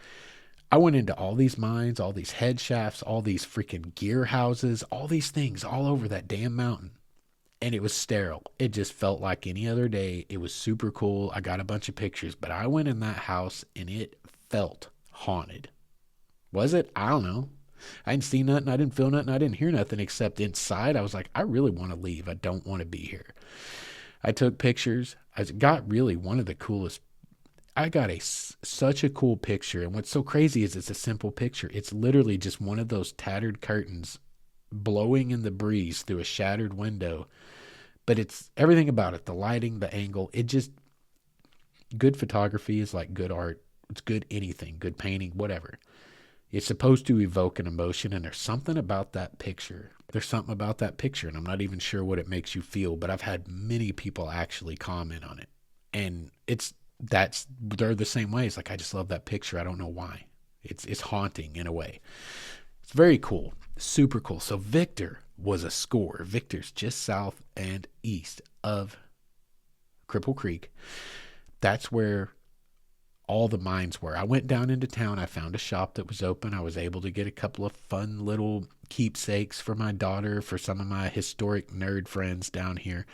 I went into all these mines, all these head shafts, all these freaking gear houses, all these things all over that damn mountain. And it was sterile. It just felt like any other day. It was super cool. I got a bunch of pictures, but I went in that house and it felt haunted. Was it? I don't know. I didn't see nothing. I didn't feel nothing. I didn't hear nothing, except inside I was like, I really want to leave. I don't want to be here. I took pictures. I got really one of the coolest. I got such a cool picture. And what's so crazy is it's a simple picture. It's literally just one of those tattered curtains blowing in the breeze through a shattered window. But it's everything about it, the lighting, the angle. It just, good photography is like good art. It's good anything, good painting, whatever. It's supposed to evoke an emotion, and there's something about that picture. There's something about that picture, and I'm not even sure what it makes you feel, but I've had many people actually comment on it. And they're the same way. It's like, I just love that picture. I don't know why. It's haunting in a way. It's very cool. Super cool. So Victor was a score. Victor's just south and east of Cripple Creek. That's where all the mines were. I went down into town. I found a shop that was open. I was able to get a couple of fun little keepsakes for my daughter, for some of my historic nerd friends down here.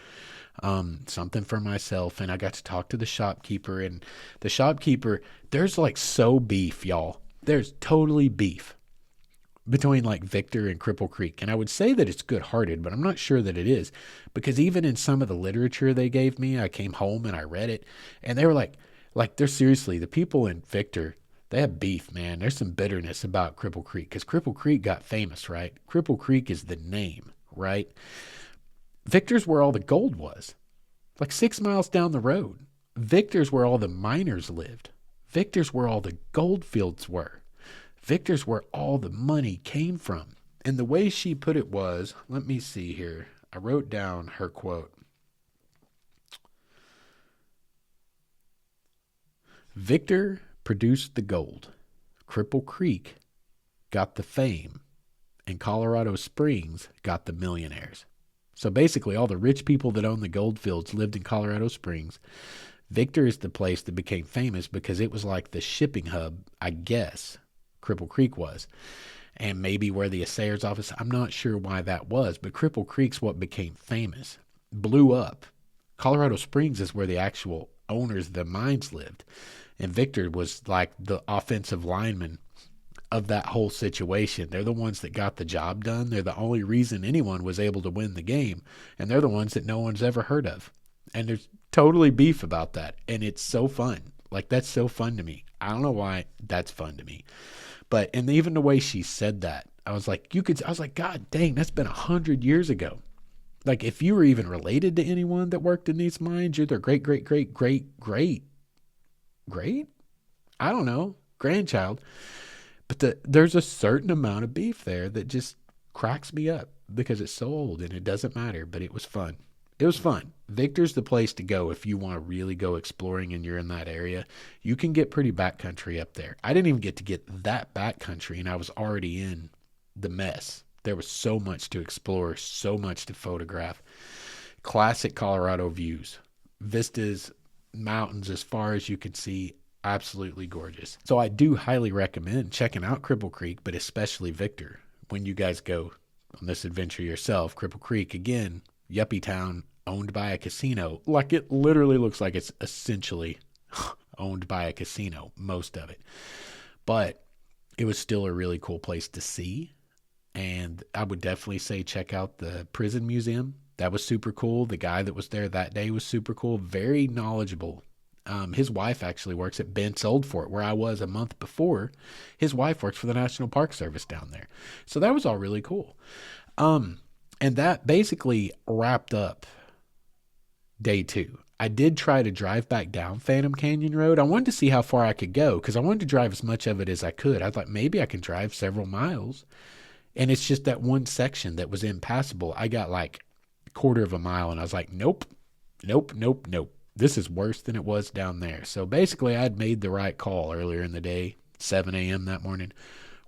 Something for myself. And I got to talk to the shopkeeper. And the shopkeeper, there's like so beef, y'all. There's totally beef between like Victor and Cripple Creek. And I would say that it's good-hearted, but I'm not sure that it is, because even in some of the literature they gave me, I came home and I read it, and they were like they're seriously, the people in Victor, they have beef, man. There's some bitterness about Cripple Creek, because Cripple Creek got famous, right? Cripple Creek is the name, right? Victor's where all the gold was, like 6 miles down the road. Victor's where all the miners lived. Victor's where all the gold fields were. Victor's where all the money came from. And the way she put it was, let me see here. I wrote down her quote. Victor produced the gold. Cripple Creek got the fame. And Colorado Springs got the millionaires. So basically all the rich people that owned the gold fields lived in Colorado Springs. Victor is the place that became famous because it was like the shipping hub, I guess, Cripple Creek was, and maybe where the assayer's office, I'm not sure why that was, but Cripple Creek's what became famous, blew up. Colorado Springs is where the actual owners of the mines lived, and Victor was like the offensive lineman of that whole situation. They're the ones that got the job done. They're the only reason anyone was able to win the game, and they're the ones that no one's ever heard of. And there's totally beef about that, and it's so fun. Like, that's so fun to me. I don't know why that's fun to me. But, and even the way she said that, I was like, God dang, that's been 100 years ago. Like, if you were even related to anyone that worked in these mines, you're their great, I don't know, grandchild. But there's a certain amount of beef there that just cracks me up because it's so old and it doesn't matter, but it was fun. It was fun. Victor's the place to go if you want to really go exploring and you're in that area. You can get pretty backcountry up there. I didn't even get to get that backcountry, and I was already in the mess. There was so much to explore, so much to photograph. Classic Colorado views. Vistas, mountains as far as you can see. Absolutely gorgeous. So I do highly recommend checking out Cripple Creek, but especially Victor. When you guys go on this adventure yourself, Cripple Creek, again, yuppie town, owned by a casino. Like, it literally looks like it's essentially owned by a casino, most of it. But it was still a really cool place to see. And I would definitely say check out the prison museum. That was super cool. The guy that was there that day was super cool, very knowledgeable. His wife actually works at Bent's Old Fort, where I was a month before. His wife works for the National Park Service down there. So that was all really cool. And that basically wrapped up day 2. I did try to drive back down Phantom Canyon Road. I wanted to see how far I could go because I wanted to drive as much of it as I could. I thought maybe I could drive several miles. And it's just that one section that was impassable. I got like a quarter of a mile and I was like, nope. This is worse than it was down there. So basically I'd made the right call earlier in the day, 7 a.m. that morning,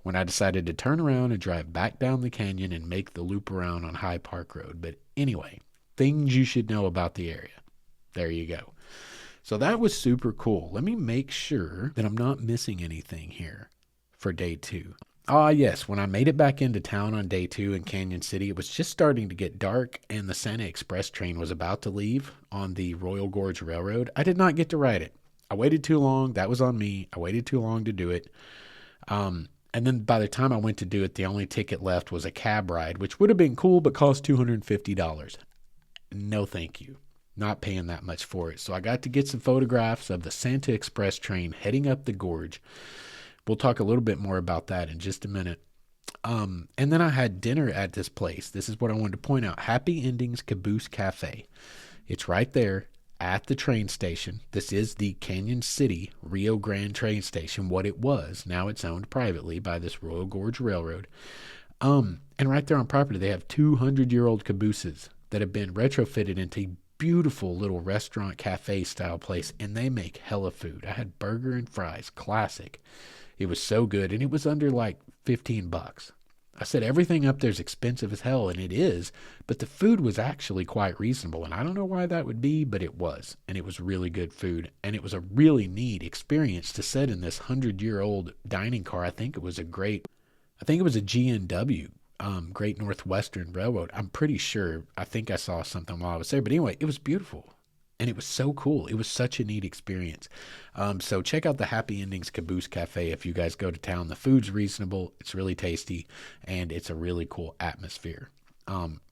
when I decided to turn around and drive back down the canyon and make the loop around on High Park Road. But anyway, things you should know about the area. There you go. So that was super cool. Let me make sure that I'm not missing anything here for day 2. Yes, when I made it back into town on day 2 in Canyon City, it was just starting to get dark and the Santa Express train was about to leave on the Royal Gorge Railroad. I did not get to ride it. I waited too long. That was on me. I waited too long to do it. And then by the time I went to do it, the only ticket left was a cab ride, which would have been cool, but cost $250. No, thank you. Not paying that much for it. So I got to get some photographs of the Santa Express train heading up the gorge. We'll talk a little bit more about that in just a minute. And then I had dinner at this place. This is what I wanted to point out. Happy Endings Caboose Cafe. It's right there at the train station. This is the Canyon City Rio Grande train station, what it was. Now it's owned privately by this Royal Gorge Railroad. And right there on property, they have 200-year-old cabooses that have been retrofitted into beautiful little restaurant cafe style place, and they make hella food. I had burger and fries, classic. It was so good, and it was under like $15. I said everything up there's expensive as hell, and it is, but the food was actually quite reasonable, and I don't know why that would be, but it was, and it was really good food, and it was a really neat experience to sit in this 100-year-old dining car. I think it was a GNW, Great Northwestern Railroad. I'm pretty sure. I think I saw something while I was there, but anyway, it was beautiful. And it was so cool. It was such a neat experience. So check out the Happy Endings Caboose Cafe if you guys go to town. The food's reasonable. It's really tasty. And it's a really cool atmosphere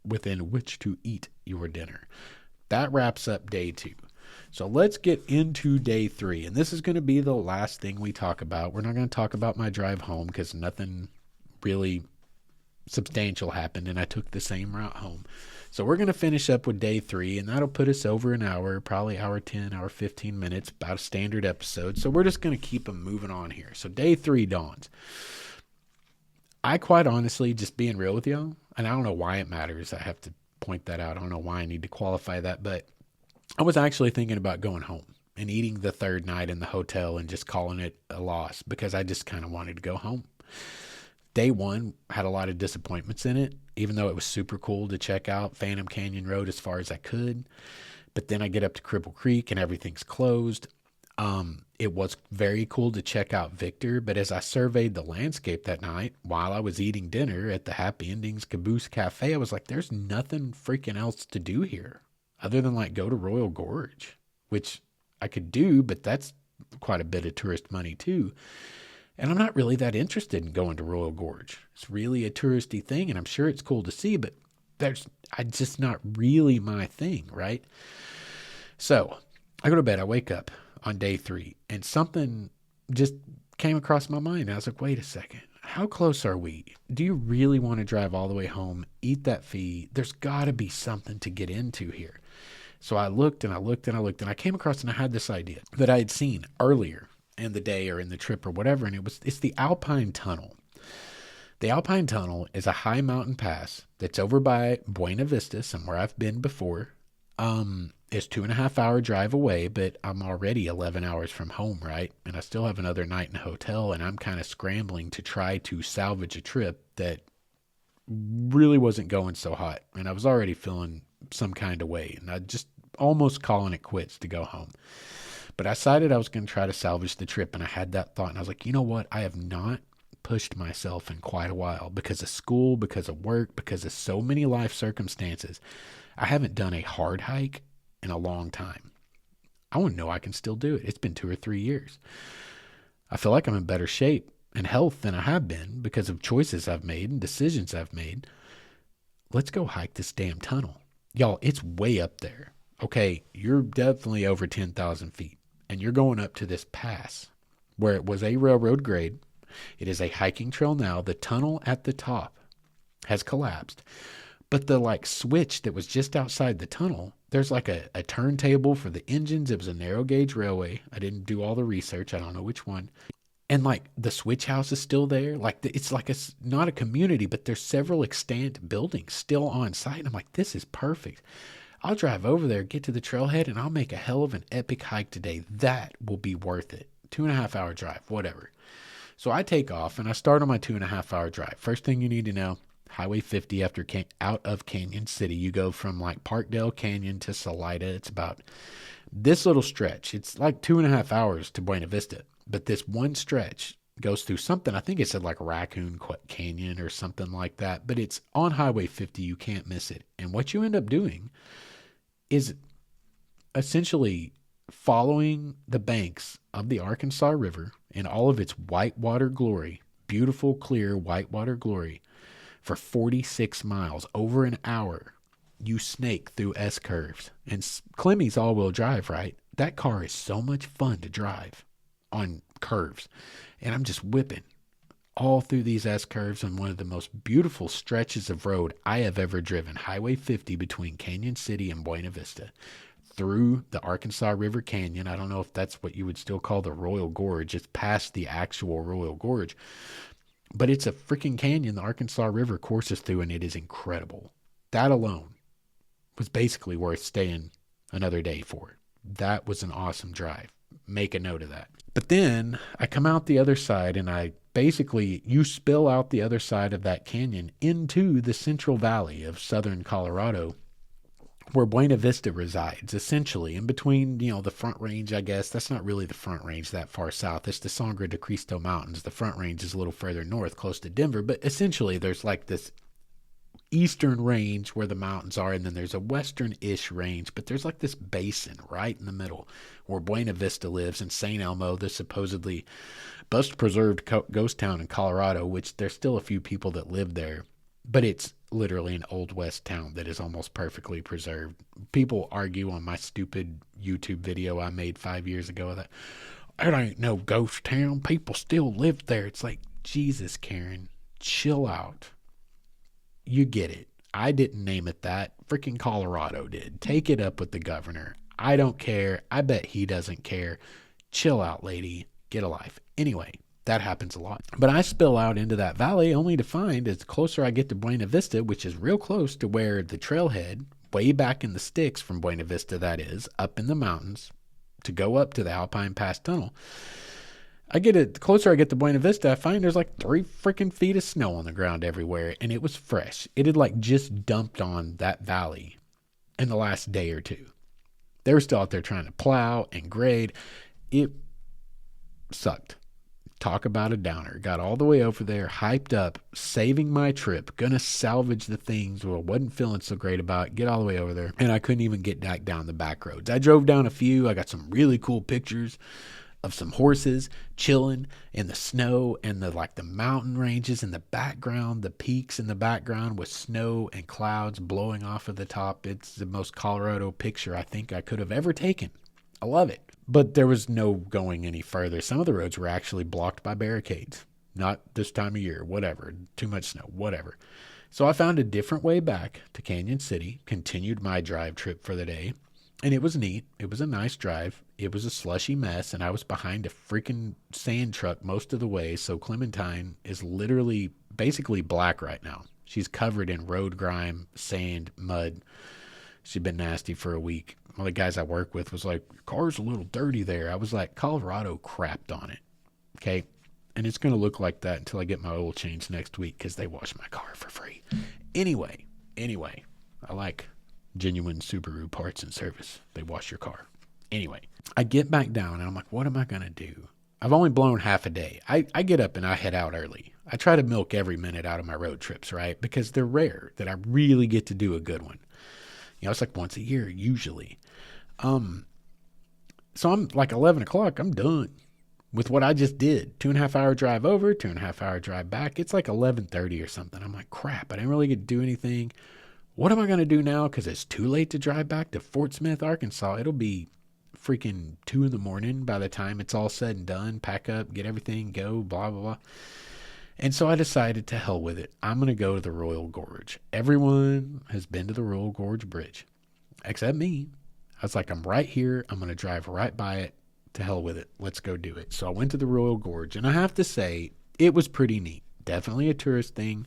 within which to eat your dinner. That wraps up day 2. So let's get into day 3. And this is going to be the last thing we talk about. We're not going to talk about my drive home because nothing really substantial happened. And I took the same route home. So we're going to finish up with day 3, and that'll put us over an hour, probably hour 10, hour 15 minutes, about a standard episode. So we're just going to keep them moving on here. So day 3 dawns. I quite honestly, just being real with y'all, and I don't know why it matters. I have to point that out. I don't know why I need to qualify that, but I was actually thinking about going home and eating the third night in the hotel and just calling it a loss because I just kind of wanted to go home. Day 1 had a lot of disappointments in it, even though it was super cool to check out Phantom Canyon Road as far as I could. But then I get up to Cripple Creek and everything's closed. It was very cool to check out Victor, but as I surveyed the landscape that night while I was eating dinner at the Happy Endings Caboose Cafe, I was like, there's nothing freaking else to do here other than like go to Royal Gorge, which I could do, but that's quite a bit of tourist money too. And I'm not really that interested in going to Royal Gorge. It's really a touristy thing, and I'm sure it's cool to see, but it's just not really my thing, right? So I go to bed. I wake up on day 3, and something just came across my mind. I was like, wait a second. How close are we? Do you really want to drive all the way home, eat that fee? There's got to be something to get into here. So I looked, and I came across, and I had this idea that I had seen earlier in the day or in the trip or whatever, and it's the Alpine Tunnel. The Alpine Tunnel is a high mountain pass that's over by Buena Vista, somewhere I've been before. It's 2.5 hour drive away, but I'm already 11 hours from home, right? And I still have another night in a hotel, and I'm kind of scrambling to try to salvage a trip that really wasn't going so hot, and I was already feeling some kind of way, and I just almost calling it quits to go home. But I decided I was going to try to salvage the trip, and I had that thought, and I was like, you know what? I have not pushed myself in quite a while because of school, because of work, because of so many life circumstances. I haven't done a hard hike in a long time. I want to know I can still do it. It's been 2 or 3 years. I feel like I'm in better shape and health than I have been because of choices I've made and decisions I've made. Let's go hike this damn tunnel. Y'all, it's way up there. Okay, you're definitely over 10,000 feet, and you're going up to this pass where it was a railroad grade. It is a hiking trail now. The tunnel at the top has collapsed, but the like switch that was just outside the tunnel, there's like a turntable for the engines. It was a narrow gauge railway. I didn't do all the research. I don't know which one. And like the switch house is still there. Like it's like not a community, but there's several extant buildings still on site. And I'm like, this is perfect. I'll drive over there, get to the trailhead, and I'll make a hell of an epic hike today. That will be worth it. 2.5 hour drive, whatever. So I take off and I start on my 2.5 hour drive. First thing you need to know, Highway 50 out of Canyon City. You go from like Parkdale Canyon to Salida. It's about this little stretch. It's like 2.5 hours to Buena Vista. But this one stretch goes through something, I think it said like Raccoon Canyon or something like that. But it's on Highway 50. You can't miss it. And what you end up doing is essentially following the banks of the Arkansas River in all of its whitewater glory, beautiful, clear whitewater glory, for 46 miles, over an hour. You snake through S-curves. And Clemmy's all-wheel drive, right? That car is so much fun to drive on curves. And I'm just whipping all through these S-curves on one of the most beautiful stretches of road I have ever driven. Highway 50 between Canyon City and Buena Vista, through the Arkansas River Canyon. I don't know if that's what you would still call the Royal Gorge. It's past the actual Royal Gorge. But it's a freaking canyon the Arkansas River courses through, and it is incredible. That alone was basically worth staying another day for. That was an awesome drive. Make a note of that. But then I come out the other side, and you spill out the other side of that canyon into the Central Valley of southern Colorado, where Buena Vista resides, essentially, in between, the Front Range, I guess. That's not really the Front Range that far south. It's the Sangre de Cristo Mountains. The Front Range is a little further north, close to Denver. But essentially, there's like this eastern range where the mountains are, and then there's a western-ish range. But there's like this basin right in the middle where Buena Vista lives, and St. Elmo, the supposedly best preserved ghost town in Colorado, which there's still a few people that live there. But it's literally an old west town that is almost perfectly preserved. People argue on my stupid YouTube video I made 5 years ago that it ain't no ghost town. People still live there. It's like, Jesus, Karen, chill out. You get it. I didn't name it that. Freaking Colorado did. Take it up with the governor. I don't care. I bet he doesn't care. Chill out, lady. Get a life. Anyway. That happens a lot. But I spill out into that valley only to find as closer I get to Buena Vista, which is real close to where the trailhead, way back in the sticks from Buena Vista, that is, up in the mountains, to go up to the Alpine Pass Tunnel. The closer I get to Buena Vista, I find there's like 3 freaking feet of snow on the ground everywhere, and it was fresh. It had like just dumped on that valley in the last day or two. They were still out there trying to plow and grade. It sucked. Talk about a downer. Got all the way over there, hyped up, saving my trip, gonna salvage the things I wasn't feeling so great about, get all the way over there, and I couldn't even get back down the back roads. I drove down a few. I got some really cool pictures of some horses chilling in the snow, and the mountain ranges in the background, the peaks in the background with snow and clouds blowing off of the top. It's the most Colorado picture I think I could have ever taken. I love it. But there was no going any further. Some of the roads were actually blocked by barricades. Not this time of year, whatever. Too much snow, whatever. So I found a different way back to Canyon City, continued my drive trip for the day, and it was neat. It was a nice drive. It was a slushy mess, and I was behind a freaking sand truck most of the way, so Clementine is literally basically black right now. She's covered in road grime, sand, mud. She'd been nasty for a week. One of the guys I work with was like, your car's a little dirty there. I was like, Colorado crapped on it. Okay. And it's going to look like that until I get my oil changed next week because they wash my car for free. Anyway, I like genuine Subaru parts and service. They wash your car. Anyway, I get back down and I'm like, what am I going to do? I've only blown half a day. I get up and I head out early. I try to milk every minute out of my road trips, right? Because they're rare that I really get to do a good one. It's like once a year usually. So I'm like 11 o'clock, I'm done with what I just did. 2.5 hour drive over, 2.5 hour drive back. It's like 11:30 or something. I'm like, crap, I didn't really get to do anything. What am I going to do now? Because it's too late to drive back to Fort Smith, Arkansas. It'll be freaking 2 in the morning by the time it's all said and done. Pack up, get everything, go, blah, blah, blah. And so I decided to hell with it. I'm going to go to the Royal Gorge. Everyone has been to the Royal Gorge Bridge, except me. I was like, I'm right here. I'm going to drive right by it. To hell with it. Let's go do it. So I went to the Royal Gorge, and I have to say, it was pretty neat. Definitely a tourist thing.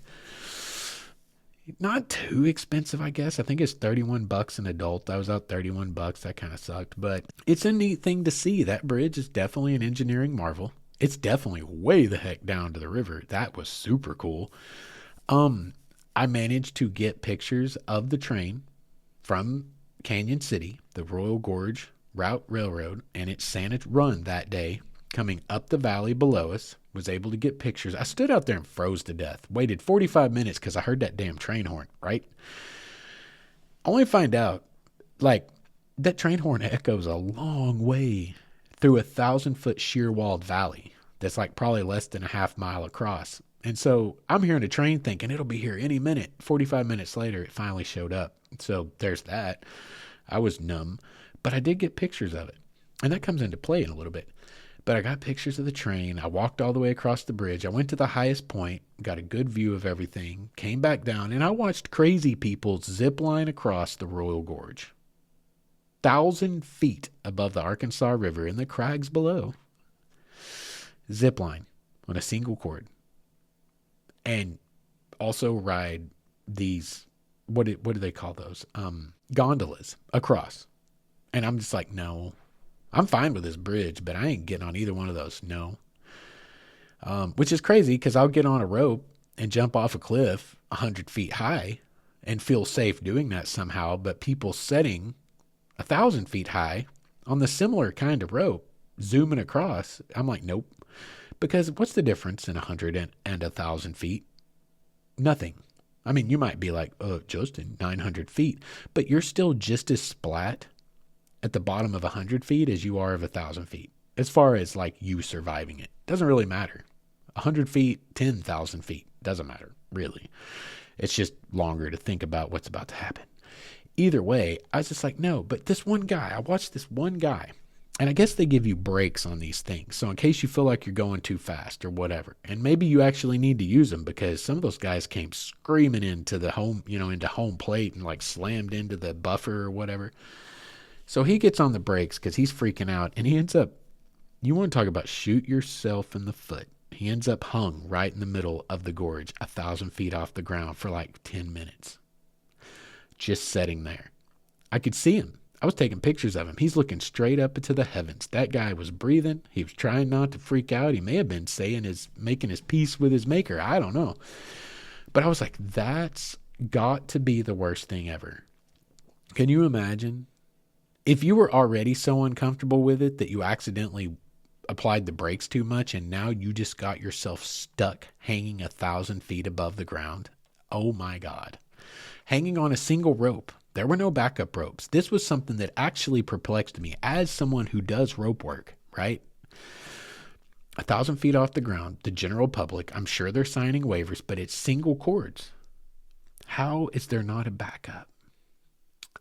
Not too expensive, I guess. I think it's $31 an adult. I was out $31. That kind of sucked. But it's a neat thing to see. That bridge is definitely an engineering marvel. It's definitely way the heck down to the river. That was super cool. I managed to get pictures of the train from Canyon City, the Royal Gorge Route Railroad, and its Santa run that day coming up the valley below us. Was able to get pictures. I stood out there and froze to death. Waited 45 minutes because I heard that damn train horn, right? Only find out, like, that train horn echoes a long way through a 1,000-foot sheer-walled valley that's like probably less than a half-mile across. And so I'm hearing a train thinking it'll be here any minute. 45 minutes later, it finally showed up. So there's that. I was numb. But I did get pictures of it. And that comes into play in a little bit. But I got pictures of the train. I walked all the way across the bridge. I went to the highest point, got a good view of everything, came back down, and I watched crazy people zip line across the Royal Gorge. 1,000 feet above the Arkansas River in the crags below. Zip line on a single cord. And also ride these, what do they call those? Gondolas across. And I'm just like, no, I'm fine with this bridge, but I ain't getting on either one of those. No. Which is crazy because I'll get on a rope and jump off a cliff 100 feet high and feel safe doing that somehow. But people setting 1,000 feet high on the similar kind of rope, zooming across, I'm like, nope. Because what's the difference in 100 and 1,000 feet? Nothing. I mean, you might be like, oh, Justin, 900 feet, but you're still just as splat at the bottom of 100 feet as you are of 1,000 feet. As far as like you surviving it, doesn't really matter. 100 feet, 10,000 feet, doesn't matter, really. It's just longer to think about what's about to happen. Either way, I was just like, no, but this one guy, I watched this one guy, and I guess they give you breaks on these things. So in case you feel like you're going too fast or whatever, and maybe you actually need to use them because some of those guys came screaming into the home, into home plate and like slammed into the buffer or whatever. So he gets on the brakes because he's freaking out, and he ends up, you want to talk about shoot yourself in the foot. He ends up hung right in the middle of the gorge, 1,000 feet off the ground for like 10 minutes. Just sitting there. I could see him. I was taking pictures of him. He's looking straight up into the heavens. That guy was breathing. He was trying not to freak out. He may have been making his peace with his maker. I don't know. But I was like, that's got to be the worst thing ever. Can you imagine? If you were already so uncomfortable with it that you accidentally applied the brakes too much and now you just got yourself stuck hanging 1,000 feet above the ground. Oh my God. Hanging on a single rope. There were no backup ropes. This was something that actually perplexed me as someone who does rope work, right? 1,000 feet off the ground, the general public, I'm sure they're signing waivers, but it's single cords. How is there not a backup?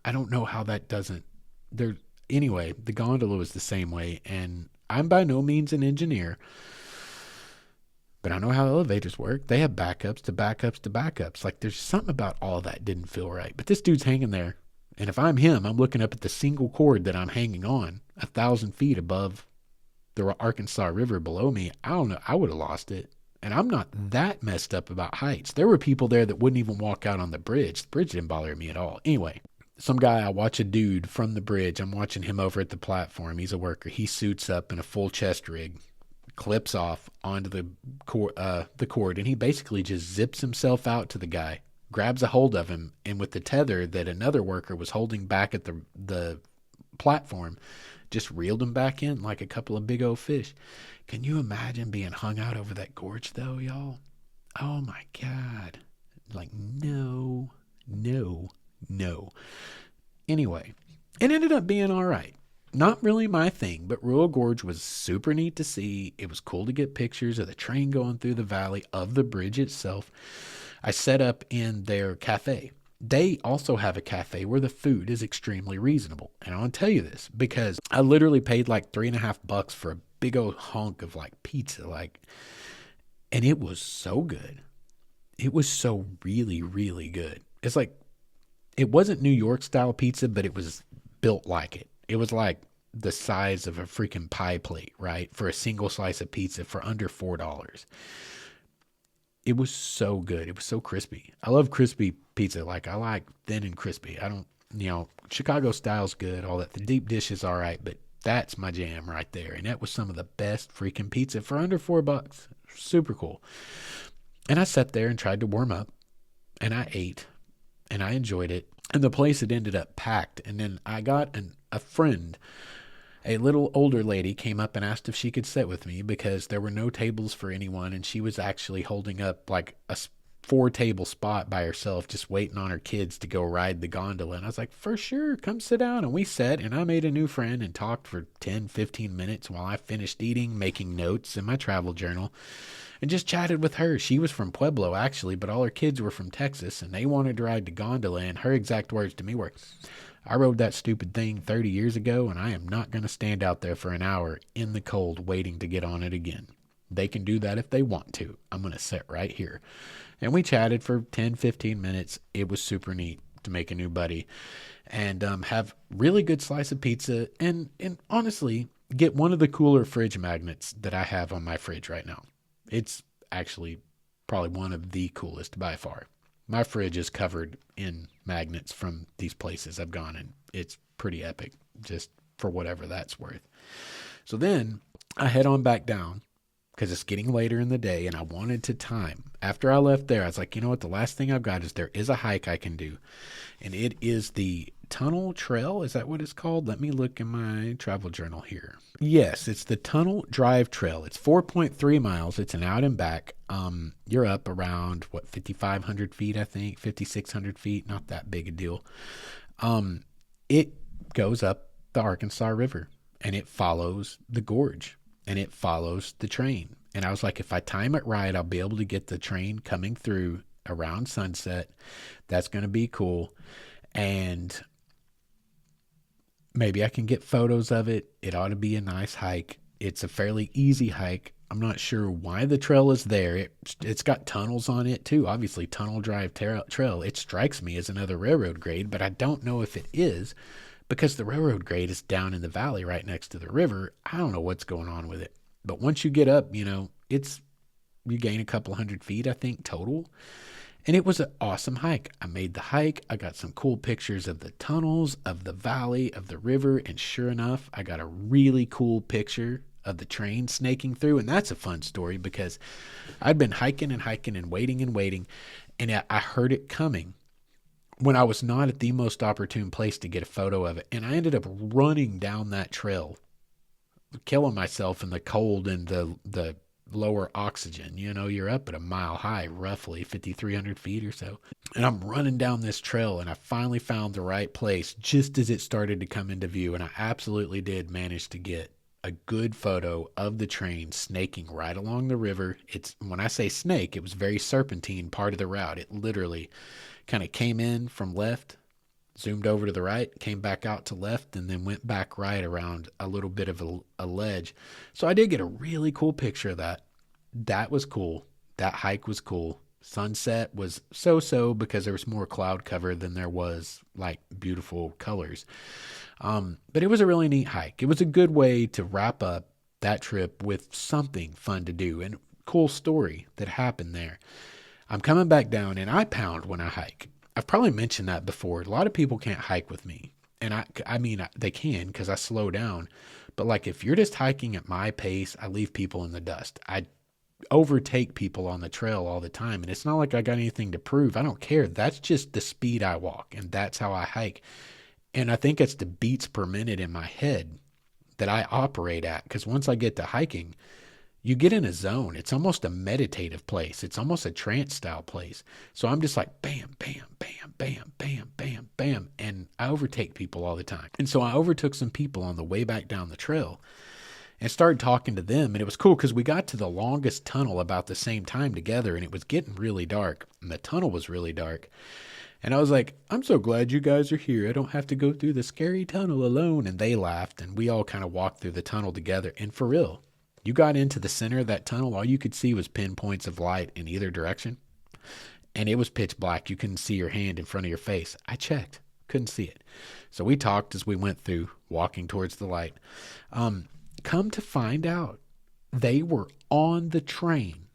I don't know how that doesn't. Anyway, the gondola was the same way, and I'm by no means an engineer, but I know how elevators work. They have backups to backups to backups. Like, there's something about all that didn't feel right. But this dude's hanging there, and if I'm him, I'm looking up at the single cord that I'm hanging on 1,000 feet above the Arkansas River below me. I don't know. I would have lost it. And I'm not that messed up about heights. There were people there that wouldn't even walk out on the bridge. The bridge didn't bother me at all. Anyway. Some guy, I watch a dude from the bridge. I'm watching him over at the platform. He's a worker. He suits up in a full chest rig, clips off onto the cord, and he basically just zips himself out to the guy, grabs a hold of him, and with the tether that another worker was holding back at the platform, just reeled him back in like a couple of big old fish. Can you imagine being hung out over that gorge, though, y'all? Oh, my God. Like, no. Anyway, it ended up being all right. Not really my thing, but Rural Gorge was super neat to see. It was cool to get pictures of the train going through the valley, of the bridge itself. I set up in their cafe. They also have a cafe where the food is extremely reasonable. And I want to tell you this because I literally paid like $3.50 for a big old hunk of like pizza, and it was so good. It was so really, really good. It's like, it wasn't New York style pizza, but it was built like it. It was like the size of a freaking pie plate, right? For a single slice of pizza for under $4. It was so good. It was so crispy. I love crispy pizza. Like, I like thin and crispy. I don't, Chicago style's good, all that. The deep dish is all right, but that's my jam right there. And that was some of the best freaking pizza for under $4. Super cool. And I sat there and tried to warm up, and I ate, and I enjoyed it. And the place had ended up packed. And then I got a friend, a little older lady, came up and asked if she could sit with me because there were no tables for anyone. And she was actually holding up like a 4-table spot by herself, just waiting on her kids to go ride the gondola. And I was like, for sure, come sit down. And we sat, and I made a new friend and talked for 10, 15 minutes while I finished eating, making notes in my travel journal, and just chatted with her. She was from Pueblo, actually, but all her kids were from Texas, and they wanted to ride the gondola. And her exact words to me were, I rode that stupid thing 30 years ago, and I am not going to stand out there for an hour in the cold waiting to get on it again. They can do that if they want to. I'm going to sit right here. And we chatted for 10, 15 minutes. It was super neat to make a new buddy and have really good slice of pizza and honestly get one of the cooler fridge magnets that I have on my fridge right now. It's actually probably one of the coolest by far. My fridge is covered in magnets from these places I've gone, and it's pretty epic, just for whatever that's worth. So then I head on back down because it's getting later in the day, and I wanted to time. After I left there, I was like, you know what? The last thing I've got is there is a hike I can do, and it is the Tunnel Trail. Is that what it's called? Let me look in my travel journal here. Yes, it's the Tunnel Drive Trail. It's 4.3 miles. It's an out and back. You're up around, 5,500 feet, I think, 5,600 feet. Not that big a deal. It goes up the Arkansas River, and it follows the gorge, and it follows the train. And I was like, if I time it right, I'll be able to get the train coming through around sunset. That's going to be cool. And maybe I can get photos of it. It ought to be a nice hike. It's a fairly easy hike. I'm not sure why the trail is there. It's got tunnels on it too. Obviously, Tunnel Drive Trail. It strikes me as another railroad grade, but I don't know if it is because the railroad grade is down in the valley right next to the river. I don't know what's going on with it. But once you get up, you gain a couple hundred feet, I think, total. And it was an awesome hike. I made the hike. I got some cool pictures of the tunnels, of the valley, of the river. And sure enough, I got a really cool picture of the train snaking through. And that's a fun story because I'd been hiking and hiking and waiting. And I heard it coming when I was not at the most opportune place to get a photo of it. And I ended up running down that trail, killing myself in the cold and the lower oxygen. You're up at a mile high, roughly 5,300 feet or so. And I'm running down this trail, and I finally found the right place just as it started to come into view. And I absolutely did manage to get a good photo of the train snaking right along the river. When I say snake, it was very serpentine part of the route. It literally kind of came in from left, zoomed over to the right, came back out to left, and then went back right around a little bit of a ledge. So I did get a really cool picture of that. That was cool. That hike was cool. Sunset was so-so because there was more cloud cover than there was like beautiful colors. But it was a really neat hike. It was a good way to wrap up that trip with something fun to do and cool story that happened there. I'm coming back down, and I pound when I hike. I've probably mentioned that before. A lot of people can't hike with me. And I mean, they can because I slow down. But like if you're just hiking at my pace, I leave people in the dust. I overtake people on the trail all the time. And it's not like I got anything to prove. I don't care. That's just the speed I walk. And that's how I hike. And I think it's the beats per minute in my head that I operate at. Because once I get to hiking, you get in a zone. It's almost a meditative place. It's almost a trance style place. So I'm just like, bam, bam, bam, bam, bam, bam, bam. And I overtake people all the time. And so I overtook some people on the way back down the trail and started talking to them. And it was cool because we got to the longest tunnel about the same time together, and it was getting really dark, and the tunnel was really dark. And I was like, I'm so glad you guys are here. I don't have to go through the scary tunnel alone. And they laughed, and we all kind of walked through the tunnel together. And for real, you got into the center of that tunnel, all you could see was pinpoints of light in either direction. And it was pitch black. You couldn't see your hand in front of your face. I checked, couldn't see it. So we talked as we went through, walking towards the light. Come to find out, they were on the train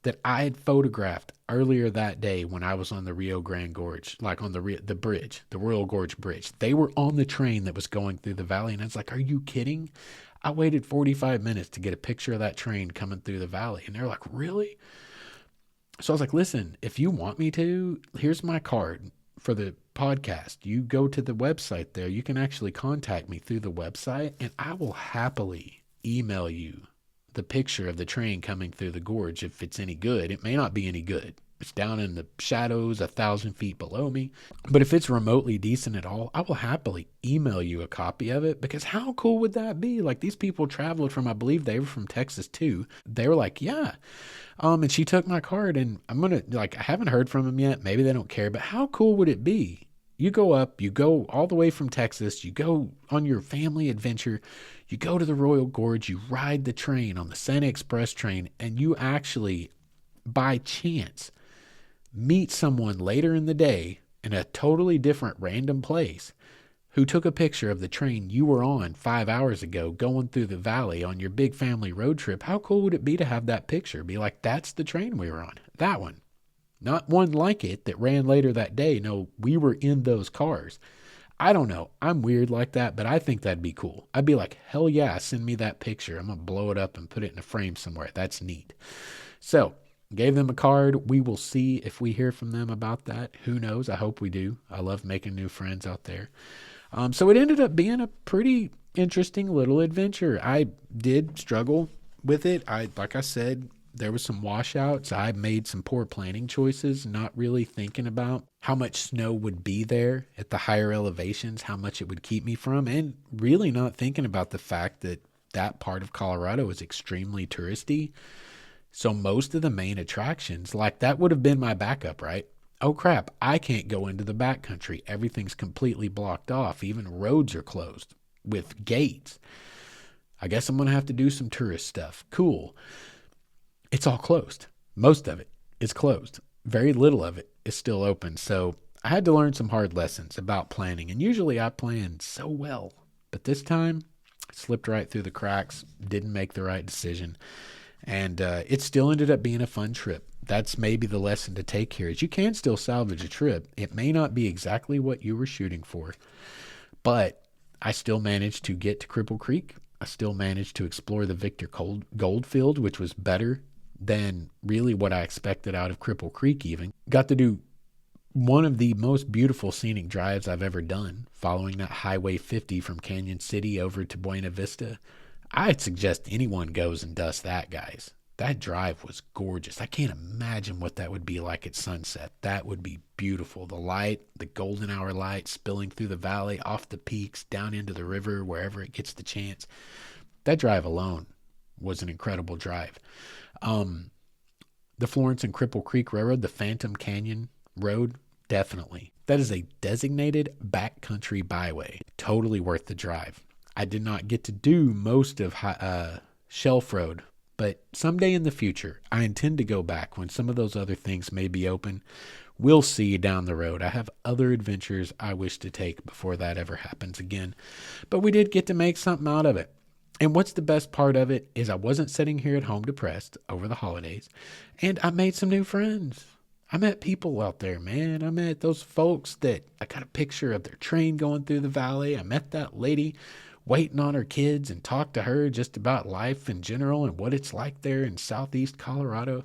that I had photographed earlier that day when I was on the Rio Grande Gorge, like on the bridge, the Royal Gorge Bridge. They were on the train that was going through the valley, and I was like, are you kidding? I waited 45 minutes to get a picture of that train coming through the valley, and they're like, really? So I was like, listen, if you want me to, here's my card for the podcast. You go to the website there. You can actually contact me through the website, and I will happily email you the picture of the train coming through the gorge if it's any good. It may not be any good. It's down in the shadows 1,000 feet below me. But if it's remotely decent at all, I will happily email you a copy of it, because how cool would that be? Like, these people traveled from, I believe they were from Texas too. They were like, yeah. And she took my card, and I'm going to, like, I haven't heard from them yet. Maybe they don't care, but how cool would it be? You go up, you go all the way from Texas, you go on your family adventure, you go to the Royal Gorge, you ride the train on the Santa Express train, and you actually, by chance, meet someone later in the day in a totally different random place who took a picture of the train you were on 5 hours ago going through the valley on your big family road trip. How cool would it be to have that picture? Be like, that's the train we were on. That one. Not one like it that ran later that day. No, we were in those cars. I don't know. I'm weird like that, but I think that'd be cool. I'd be like, hell yeah, send me that picture. I'm going to blow it up and put it in a frame somewhere. That's neat. So, gave them a card. We will see if we hear from them about that. Who knows? I hope we do. I love making new friends out there. So it ended up being a pretty interesting little adventure. I did struggle with it. Like I said, there was some washouts. I made some poor planning choices, not really thinking about how much snow would be there at the higher elevations, how much it would keep me from, and really not thinking about the fact that that part of Colorado is extremely touristy. So most of the main attractions, like that would have been my backup, right? Oh crap, I can't go into the backcountry. Everything's completely blocked off. Even roads are closed with gates. I guess I'm going to have to do some tourist stuff. Cool. It's all closed. Most of it is closed. Very little of it is still open. So I had to learn some hard lessons about planning. And usually I plan so well. But this time, I slipped right through the cracks. Didn't make the right decision. And it still ended up being a fun trip. That's maybe the lesson to take here, is you can still salvage a trip. It may not be exactly what you were shooting for, but I still managed to get to Cripple Creek. I still managed to explore the Victor Goldfield, which was better than really what I expected out of Cripple Creek even. Got to do one of the most beautiful scenic drives I've ever done, following that Highway 50 from Canyon City over to Buena Vista. I'd suggest anyone goes and does that, guys. That drive was gorgeous. I can't imagine what that would be like at sunset. That would be beautiful. The light, the golden hour light spilling through the valley, off the peaks, down into the river, wherever it gets the chance. That drive alone was an incredible drive. The Florence and Cripple Creek Railroad, the Phantom Canyon Road, definitely. That is a designated backcountry byway. Totally worth the drive. I did not get to do most of Shelf Road, but someday in the future, I intend to go back when some of those other things may be open. We'll see down the road. I have other adventures I wish to take before that ever happens again. But we did get to make something out of it. And what's the best part of it is I wasn't sitting here at home depressed over the holidays, and I made some new friends. I met people out there, man. I met those folks that I got a picture of their train going through the valley. I met that lady waiting on her kids and talked to her just about life in general and what it's like there in southeast Colorado.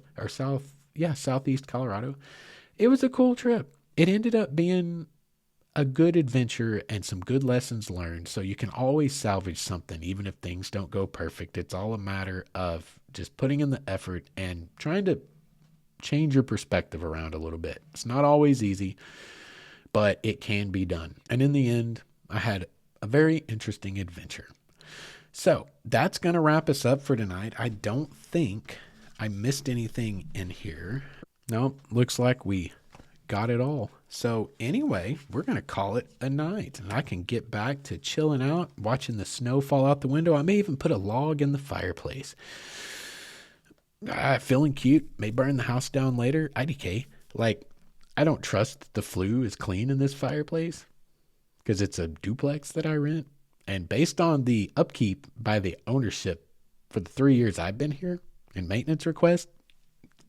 It was a cool trip. It ended up being a good adventure and some good lessons learned. So you can always salvage something, even if things don't go perfect. It's all a matter of just putting in the effort and trying to change your perspective around a little bit. It's not always easy, but it can be done. And in the end, I had a very interesting adventure. So that's going to wrap us up for tonight. I don't think I missed anything in here. No, looks like we got it all. So anyway, we're going to call it a night, and I can get back to chilling out, watching the snow fall out the window. I may even put a log in the fireplace. Feeling cute. May burn the house down later. IDK. Like, I don't trust that the flue is clean in this fireplace because it's a duplex that I rent. And based on the upkeep by the ownership for the 3 years I've been here and maintenance requests,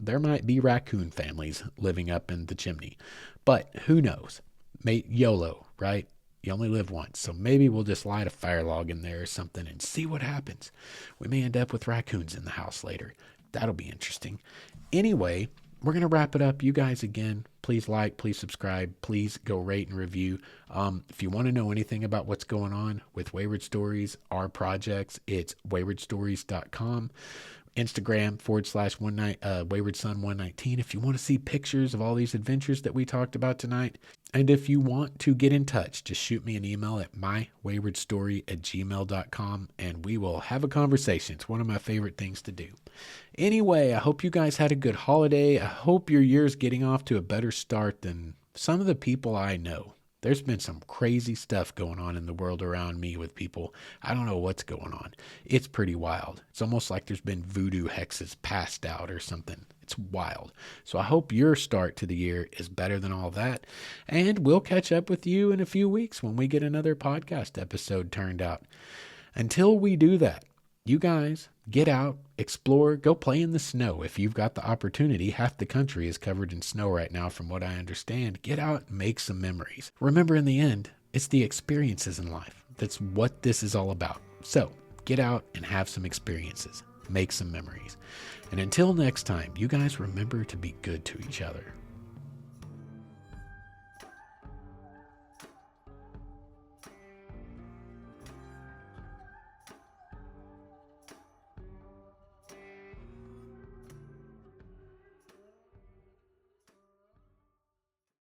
there might be raccoon families living up in the chimney. But who knows? YOLO, right? You only live once. So maybe we'll just light a fire log in there or something and see what happens. We may end up with raccoons in the house later. That'll be interesting. Anyway, we're going to wrap it up. You guys, again, please like, please subscribe, please go rate and review. If you want to know anything about what's going on with Wayward Stories, our projects, it's waywardstories.com. Instagram /waywardson119 if you want to see pictures of all these adventures that we talked about tonight. And if you want to get in touch, just shoot me an email at mywaywardstory@gmail.com and we will have a conversation. It's one of my favorite things to do. Anyway, I hope you guys had a good holiday. I hope your year's getting off to a better start than some of the people I know. There's been some crazy stuff going on in the world around me with people. I don't know what's going on. It's pretty wild. It's almost like there's been voodoo hexes passed out or something. It's wild. So I hope your start to the year is better than all that. And we'll catch up with you in a few weeks when we get another podcast episode turned out. Until we do that, you guys get out, explore, go play in the snow. If you've got the opportunity, half the country is covered in snow right now from what I understand. Get out and make some memories. Remember, in the end, it's the experiences in life. That's what this is all about. So get out and have some experiences. Make some memories. And until next time, you guys remember to be good to each other.